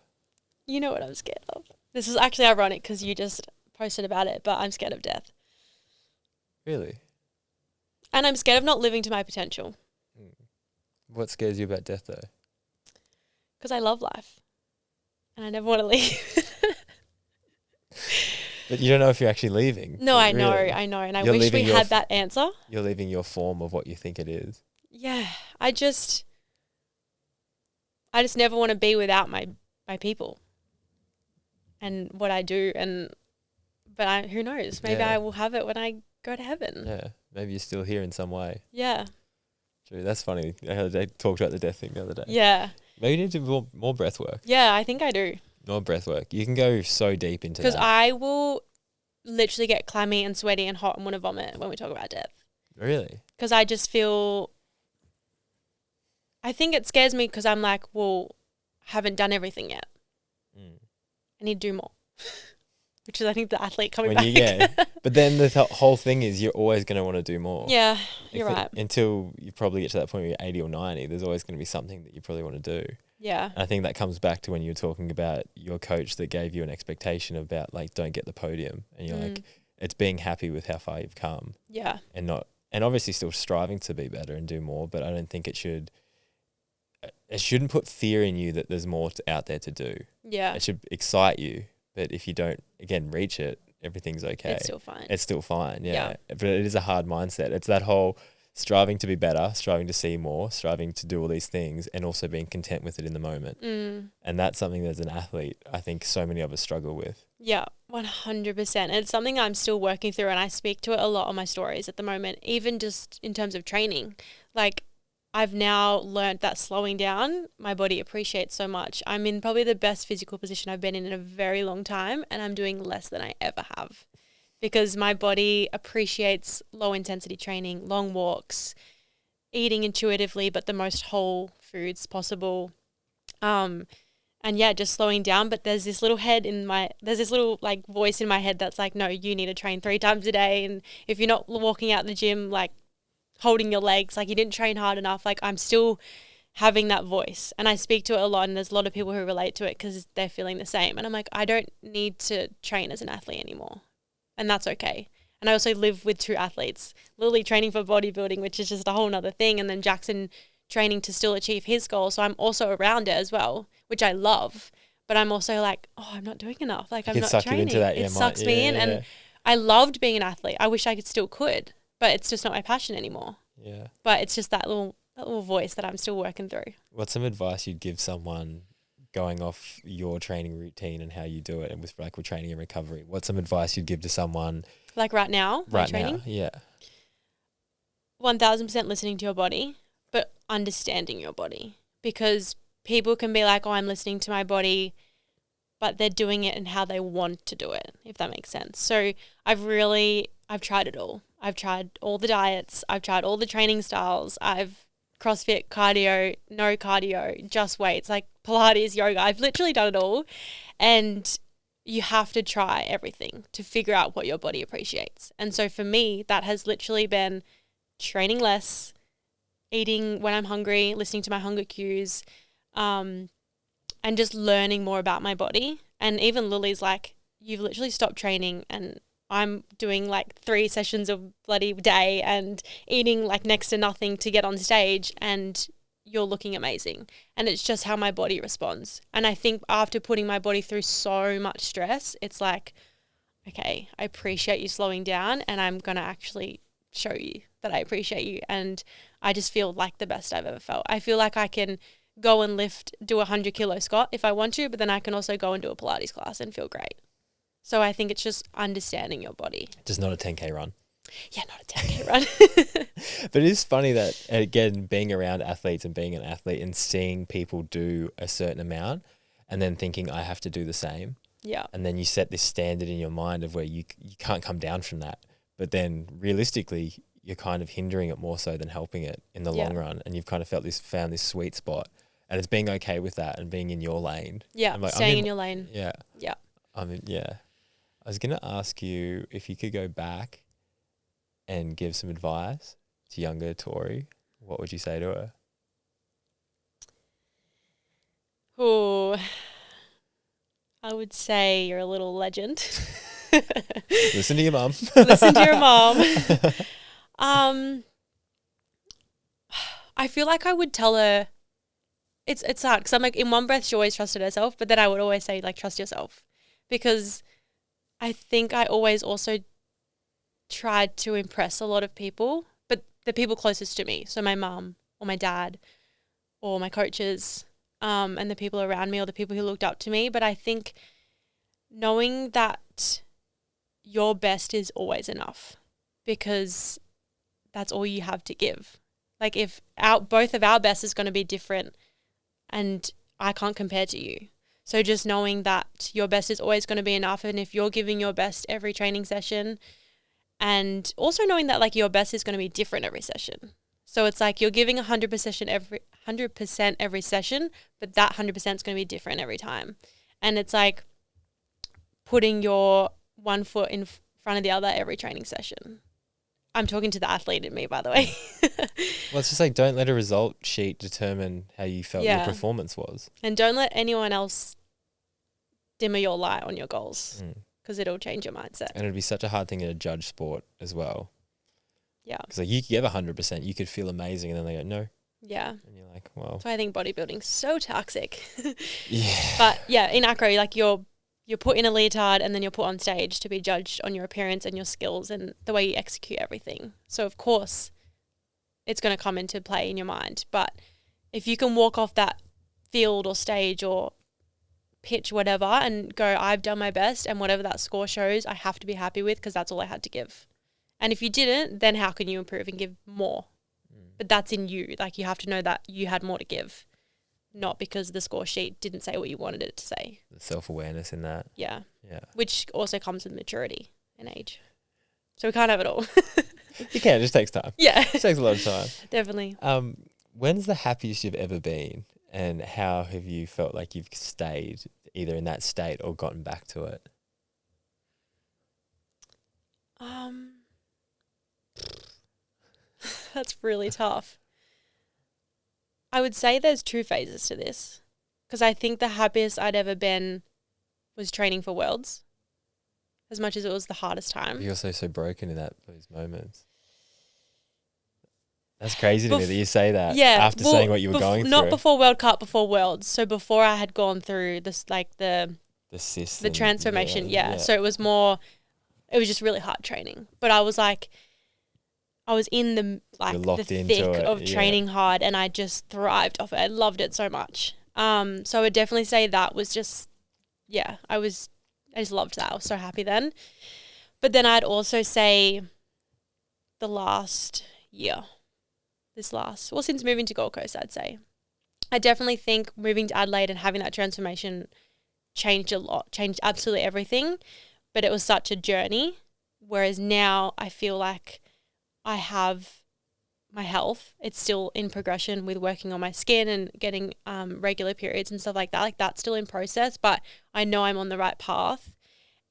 You know what I'm scared of. This is actually ironic because you just posted about it, but I'm scared of death. Really? And I'm scared of not living to my potential What scares you about death, though? because I love life and I never want to leave. But you don't know if you're actually leaving. No, I know, really. and I You're wish we leaving your had that answer. You're leaving your form of what you think it is. Yeah, I just never want to be without my people and what I do. But who knows? Maybe Yeah. I will have it when I go to heaven. Yeah, maybe you're still here in some way. Yeah. True, that's funny. They talked about the death thing the other day. Yeah. Maybe you need to do more breath work. Yeah, I think I do. More breath work. You can go so deep into that. Because I will literally get clammy and sweaty and hot and want to vomit when we talk about death. Really? Because I just feel, I think it scares me because I'm like, well, I haven't done everything yet. I need to do more. Which is, I think, the athlete coming back. Yeah. But then the whole thing is you're always going to want to do more. Yeah, you're right. Until you probably get to that point where you're 80 or 90, there's always going to be something that you probably want to do. Yeah. And I think that comes back to when you were talking about your coach that gave you an expectation about, like, don't get the podium. And you're like, it's being happy with how far you've come. Yeah. And obviously still striving to be better and do more, but I don't think it shouldn't put fear in you that there's more out there to do. Yeah. It should excite you. But if you don't, again, reach it, everything's okay. It's still fine. It's still fine, yeah. But it is a hard mindset. It's that whole striving to be better, striving to see more, striving to do all these things, and also being content with it in the moment. And that's something that as an athlete, I think so many of us struggle with. Yeah, 100%. It's something I'm still working through, and I speak to it a lot on my stories at the moment, even just in terms of training. Like, I've now learned that slowing down, my body appreciates so much. I'm in probably the best physical position I've been in a very long time, and I'm doing less than I ever have because my body appreciates low intensity training, long walks, eating intuitively, but the most whole foods possible. And yeah, just slowing down. But there's this little like voice in my head that's like, no, you need to train 3 times a day. And if you're not walking out the gym, like, holding your legs, like, you didn't train hard enough. Like, I'm still having that voice, and I speak to it a lot, and there's a lot of people who relate to it because they're feeling the same. And I'm like, I don't need to train as an athlete anymore, and that's okay. And I also live with 2 athletes, Lily training for bodybuilding, which is just a whole nother thing, and then Jackson training to still achieve his goal. So I'm also around it as well, which I love, but I'm also like, oh, I'm not doing enough. Like, I'm not training. It sucks me in. And I loved being an athlete. I wish I still could, but it's just not my passion anymore. Yeah. But it's just that little voice that I'm still working through. What's some advice you'd give someone going off your training routine and how you do it, and with training and recovery? What's some advice you'd give to someone? Like right now, my training? Yeah. 1000% listening to your body, but understanding your body. Because people can be like, oh, I'm listening to my body, but they're doing it and how they want to do it, if that makes sense. So I've tried it all. I've tried all the diets. I've tried all the training styles. I've CrossFit, cardio, no cardio, just weights, like Pilates, yoga. I've literally done it all. And you have to try everything to figure out what your body appreciates. And so for me, that has literally been training less, eating when I'm hungry, listening to my hunger cues, and just learning more about my body. And even Lily's like, you've literally stopped training and I'm doing like 3 sessions of bloody day and eating like next to nothing to get on stage, and you're looking amazing. And it's just how my body responds. And I think after putting my body through so much stress, it's like, okay, I appreciate you slowing down, and I'm going to actually show you that I appreciate you. And I just feel like the best I've ever felt. I feel like I can go and do a 100-kilo squat if I want to, but then I can also go and do a Pilates class and feel great. So I think it's just understanding your body. Just not a 10K run. Yeah, not a 10K run. But it is funny that, again, being around athletes and being an athlete and seeing people do a certain amount and then thinking I have to do the same. Yeah. And then you set this standard in your mind of where you can't come down from that. But then realistically, you're kind of hindering it more so than helping it in the long run. And you've kind of found this sweet spot. And it's being okay with that and being in your lane. Yeah, like, staying in your lane. Yeah. Yeah. I was going to ask you if you could go back and give some advice to younger Tori. What would you say to her? Oh, I would say you're a little legend. Listen to your mum. Listen to your mom. I feel like I would tell her, it's hard because I'm like, in one breath she always trusted herself, but then I would always say, like, trust yourself, because I think I always also tried to impress a lot of people, but the people closest to me. So my mum or my dad or my coaches, and the people around me or the people who looked up to me. But I think knowing that your best is always enough, because that's all you have to give. Like if both of our best is going to be different and I can't compare to you. So just knowing that your best is always going to be enough, and if you're giving your best every training session, and also knowing that like your best is going to be different every session. So it's like you're giving 100% every session, but that 100% is going to be different every time. And it's like putting your one foot in front of the other every training session. I'm talking to the athlete in me, by the way. Well, it's just like, don't let a result sheet determine how you felt your performance was. And don't let anyone else dimmer your light on your goals, because it'll change your mindset. And it'd be such a hard thing to judge sport as well. Yeah. Because like you could give 100%, you could feel amazing, and then they go, no. Yeah. And you're like, well. So I think bodybuilding's so toxic. Yeah. But yeah, in acro, like you're put in a leotard and then you're put on stage to be judged on your appearance and your skills and the way you execute everything. So of course it's going to come into play in your mind. But if you can walk off that field or stage or pitch, whatever, and go, I've done my best, and whatever that score shows, I have to be happy with, because that's all I had to give. And if you didn't, then how can you improve and give more? But that's in you. Like you have to know that you had more to give, not because the score sheet didn't say what you wanted it to say. The self-awareness in that. Yeah. Yeah. Which also comes with maturity and age. So we can't have it all. You can. It just takes time. Yeah. It takes a lot of time. Definitely. When's the happiest you've ever been, and how have you felt like you've stayed either in that state or gotten back to it? That's really tough. I would say there's two phases to this, because I think the happiest I'd ever been was training for Worlds, as much as it was the hardest time. You're also so broken in those moments. That's crazy to me that you say that after saying what you were going through. Not before World Cup, before Worlds. So before I had gone through this, like the cyst, the transformation. Yeah. So it was just really hard training. But I was like, I was in the thick of training hard, and I just thrived off it. I loved it so much. So I would definitely say that was just, I just loved that. I was so happy then. But then I'd also say the last year, since moving to Gold Coast, I'd say. I definitely think moving to Adelaide and having that transformation changed a lot, changed absolutely everything. But it was such a journey. Whereas now I feel like I have my health. It's still in progression with working on my skin and getting regular periods and stuff like that. Like that's still in process, but I know I'm on the right path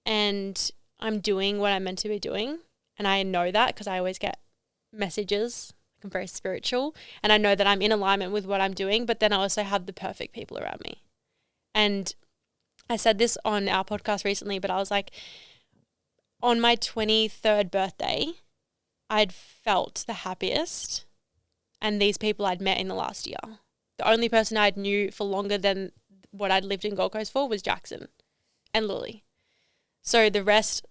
and I'm doing what I'm meant to be doing. And I know that because I always get messages. I'm very spiritual, and I know that I'm in alignment with what I'm doing, but then I also have the perfect people around me. And I said this on our podcast recently, but I was like, on my 23rd birthday, I'd felt the happiest, and these people I'd met in the last year. The only person I'd knew for longer than what I'd lived in Gold Coast for was Jackson and Lily. So the rest,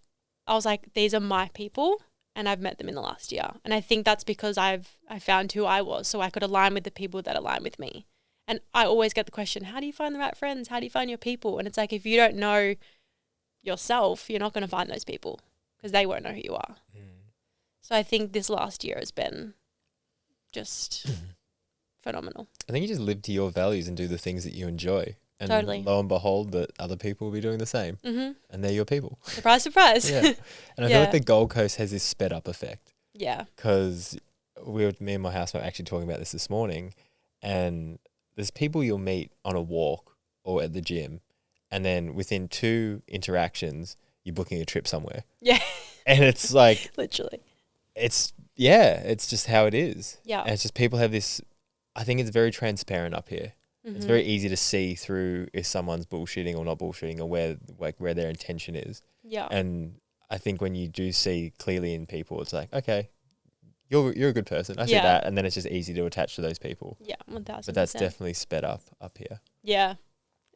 I was like, these are my people, and I've met them in the last year. And I think that's because I found who I was, so I could align with the people that align with me. And I always get the question, how do you find the right friends? How do you find your people? And it's like, if you don't know yourself, you're not going to find those people because they won't know who you are. So I think this last year has been just phenomenal. I think you just live to your values and do the things that you enjoy. And totally. Lo and behold, that other people will be doing the same. And they're your people. Surprise, surprise. Yeah. And I feel like the Gold Coast has this sped up effect. Yeah. Because me and my housemate were actually talking about this morning, and there's people you'll meet on a walk or at the gym, and then within 2 interactions, you're booking a trip somewhere. Yeah. And it's like... Literally. It's just how it is. Yeah. And it's just people have this... I think it's very transparent up here. It's very easy to see through if someone's bullshitting or not bullshitting, or where their intention is. Yeah. And I think when you do see clearly in people, it's like, okay, you're a good person. I see that. And then it's just easy to attach to those people. Yeah, 1,000%. But that's definitely sped up here. Yeah.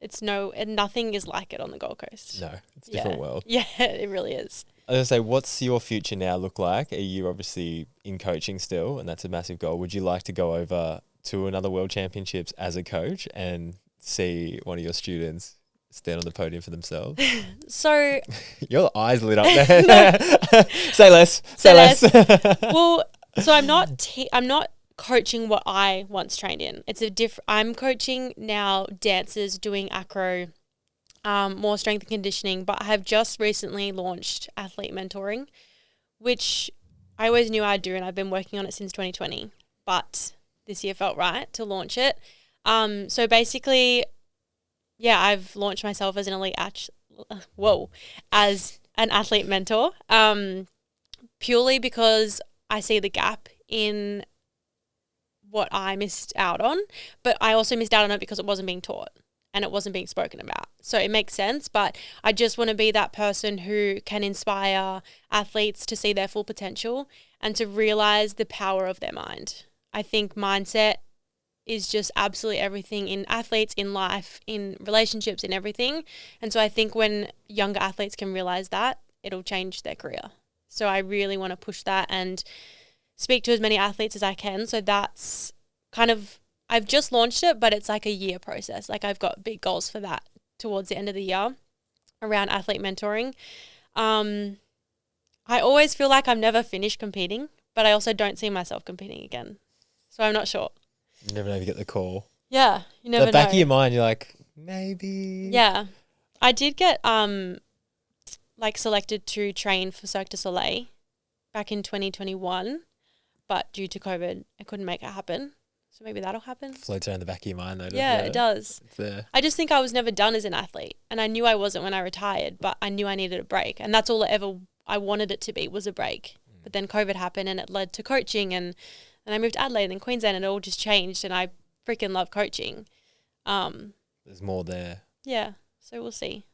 and nothing is like it on the Gold Coast. No, it's a different world. Yeah, it really is. I was going to say, what's your future now look like? Are you obviously in coaching still, and that's a massive goal? Would you like to go over to another World Championships as a coach and see one of your students stand on the podium for themselves? So your eyes lit up there. Say less. Say less. Well, so I'm not coaching what I once trained in. I'm coaching now dancers doing acro, more strength and conditioning, but I have just recently launched athlete mentoring, which I always knew I'd do, and I've been working on it since 2020, but this year felt right to launch it. So basically, yeah, I've launched myself as an as an athlete mentor, purely because I see the gap in what I missed out on, but I also missed out on it because it wasn't being taught and it wasn't being spoken about. So it makes sense, but I just want to be that person who can inspire athletes to see their full potential and to realize the power of their mind. I think mindset is just absolutely everything in athletes, in life, in relationships, in everything. And so I think when younger athletes can realize that, it'll change their career. So I really want to push that and speak to as many athletes as I can. So that's kind of, I've just launched it, but it's like a year process. Like I've got big goals for that towards the end of the year around athlete mentoring. I always feel like I'm never finished competing, but I also don't see myself competing again. So I'm not sure. You never know if you get the call. Yeah, you never know. The back of your mind, you're like, maybe. Yeah. I did get selected to train for Cirque du Soleil back in 2021, but due to COVID, I couldn't make it happen. So maybe that'll happen. Floats around the back of your mind though, doesn't Yeah, it? it does. It's there. I just think I was never done as an athlete, and I knew I wasn't when I retired, but I knew I needed a break, and that's all I wanted it to be, was a break. But then COVID happened and it led to coaching, and I moved to Adelaide and Queensland, and it all just changed, and I freaking love coaching. There's more there. Yeah, so we'll see.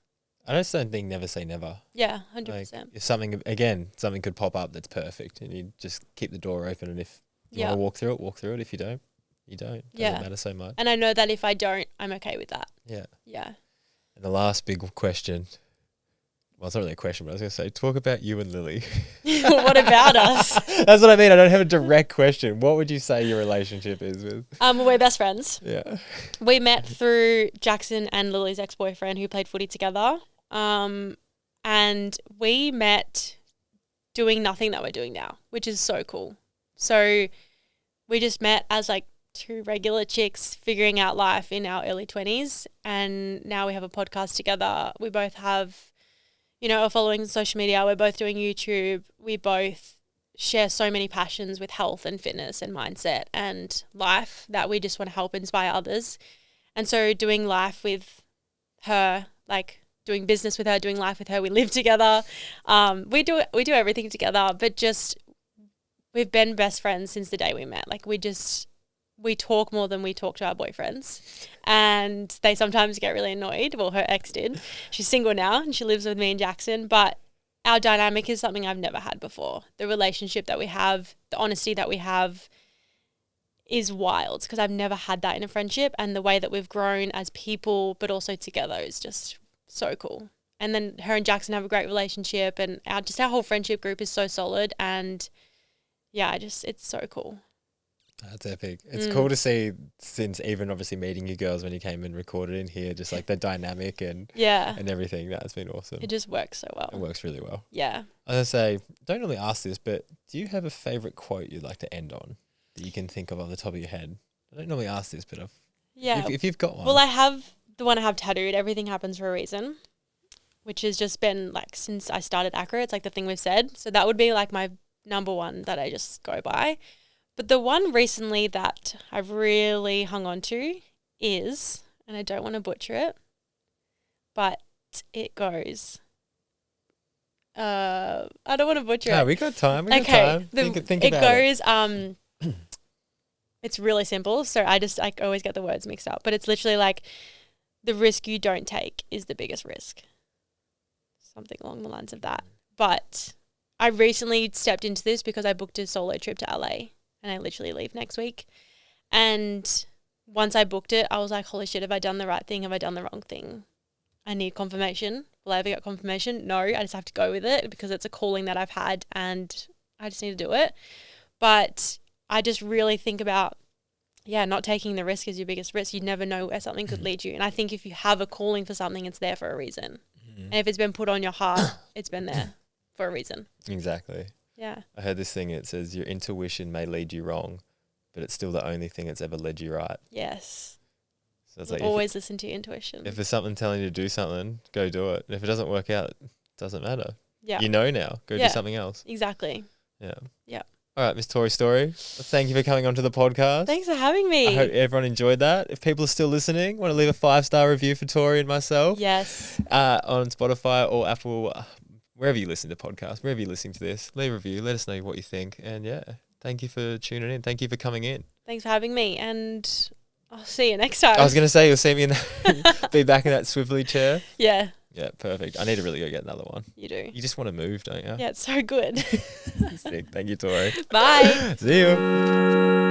I just don't think never say never. Yeah, 100%. Like if something could pop up that's perfect, and you just keep the door open, and if you want to walk through it. If you don't, you don't. Doesn't matter so much. And I know that if I don't, I'm okay with that. Yeah. Yeah. And the last big question, well, it's not really a question, but I was going to say, talk about you and Lily. What about us? That's what I mean. I don't have a direct question. What would you say your relationship is with? We're best friends. Yeah. We met through Jackson and Lily's ex-boyfriend who played footy together. And we met doing nothing that we're doing now, which is so cool. So we just met as like two regular chicks figuring out life in our early 20s, and now we have a podcast together. We both have, a following on social media. We're both doing YouTube. We both share so many passions with health and fitness and mindset and life that we just want to help inspire others. And so doing life with her, like doing business with her, doing life with her, we live together. We do everything together, but just we've been best friends since the day we met. Like we talk more than we talk to our boyfriends, and they sometimes get really annoyed. Well, her ex did. She's single now and she lives with me and Jackson, but our dynamic is something I've never had before. The relationship that we have, the honesty that we have is wild, because I've never had that in a friendship, and the way that we've grown as people but also together is just so cool. And then her and Jackson have a great relationship, and our whole friendship group is so solid, and yeah, it's so cool. That's epic. It's cool to see, since even obviously meeting you girls when you came and recorded in here, just like the dynamic and everything. That's been awesome. It just works so well. It works really well. Yeah. I was going to say, don't really ask this, but do you have a favourite quote you'd like to end on that you can think of off the top of your head? I don't normally ask this, but if you've got one. Well, I have the one I have tattooed, everything happens for a reason, which has just been like since I started acro. It's like the thing we've said. So that would be like my number one that I just go by. But the one recently that I've really hung on to is, and I don't want to butcher it, but it goes, I don't want to butcher it. No, we got time. Think about it. It goes, it's really simple. So I always get the words mixed up, but it's literally like, the risk you don't take is the biggest risk. Something along the lines of that. But I recently stepped into this because I booked a solo trip to LA, and I literally leave next week. And once I booked it, I was like, holy shit, have I done the right thing? Have I done the wrong thing? I need confirmation. Will I ever get confirmation? No, I just have to go with it because it's a calling that I've had and I just need to do it. But I just really think about, not taking the risk is your biggest risk. You never know where something could lead you. And I think if you have a calling for something, it's there for a reason. And if it's been put on your heart, it's been there for a reason. Exactly. Yeah. I heard this thing, it says your intuition may lead you wrong, but it's still the only thing that's ever led you right. Yes. So it's like always listen to your intuition. If there's something telling you to do something, go do it. And if it doesn't work out, it doesn't matter. Yeah. You know now. Go do something else. Exactly. Yeah. Yeah. All right, Miss Tori Story. Thank you for coming onto the podcast. Thanks for having me. I hope everyone enjoyed that. If people are still listening, want to leave a 5-star review for Tori and myself. Yes. On Spotify or Apple, wherever you listen to podcasts, wherever you're listening to this, leave a review. Let us know what you think. And thank you for tuning in. Thank you for coming in. Thanks for having me. And I'll see you next time. I was going to say, you'll see me be back in that swivelly chair. Yeah. Yeah, perfect. I need to really go get another one. You do. You just want to move, don't you? Yeah, it's so good. Sick. Thank you, Tori. Bye. See you.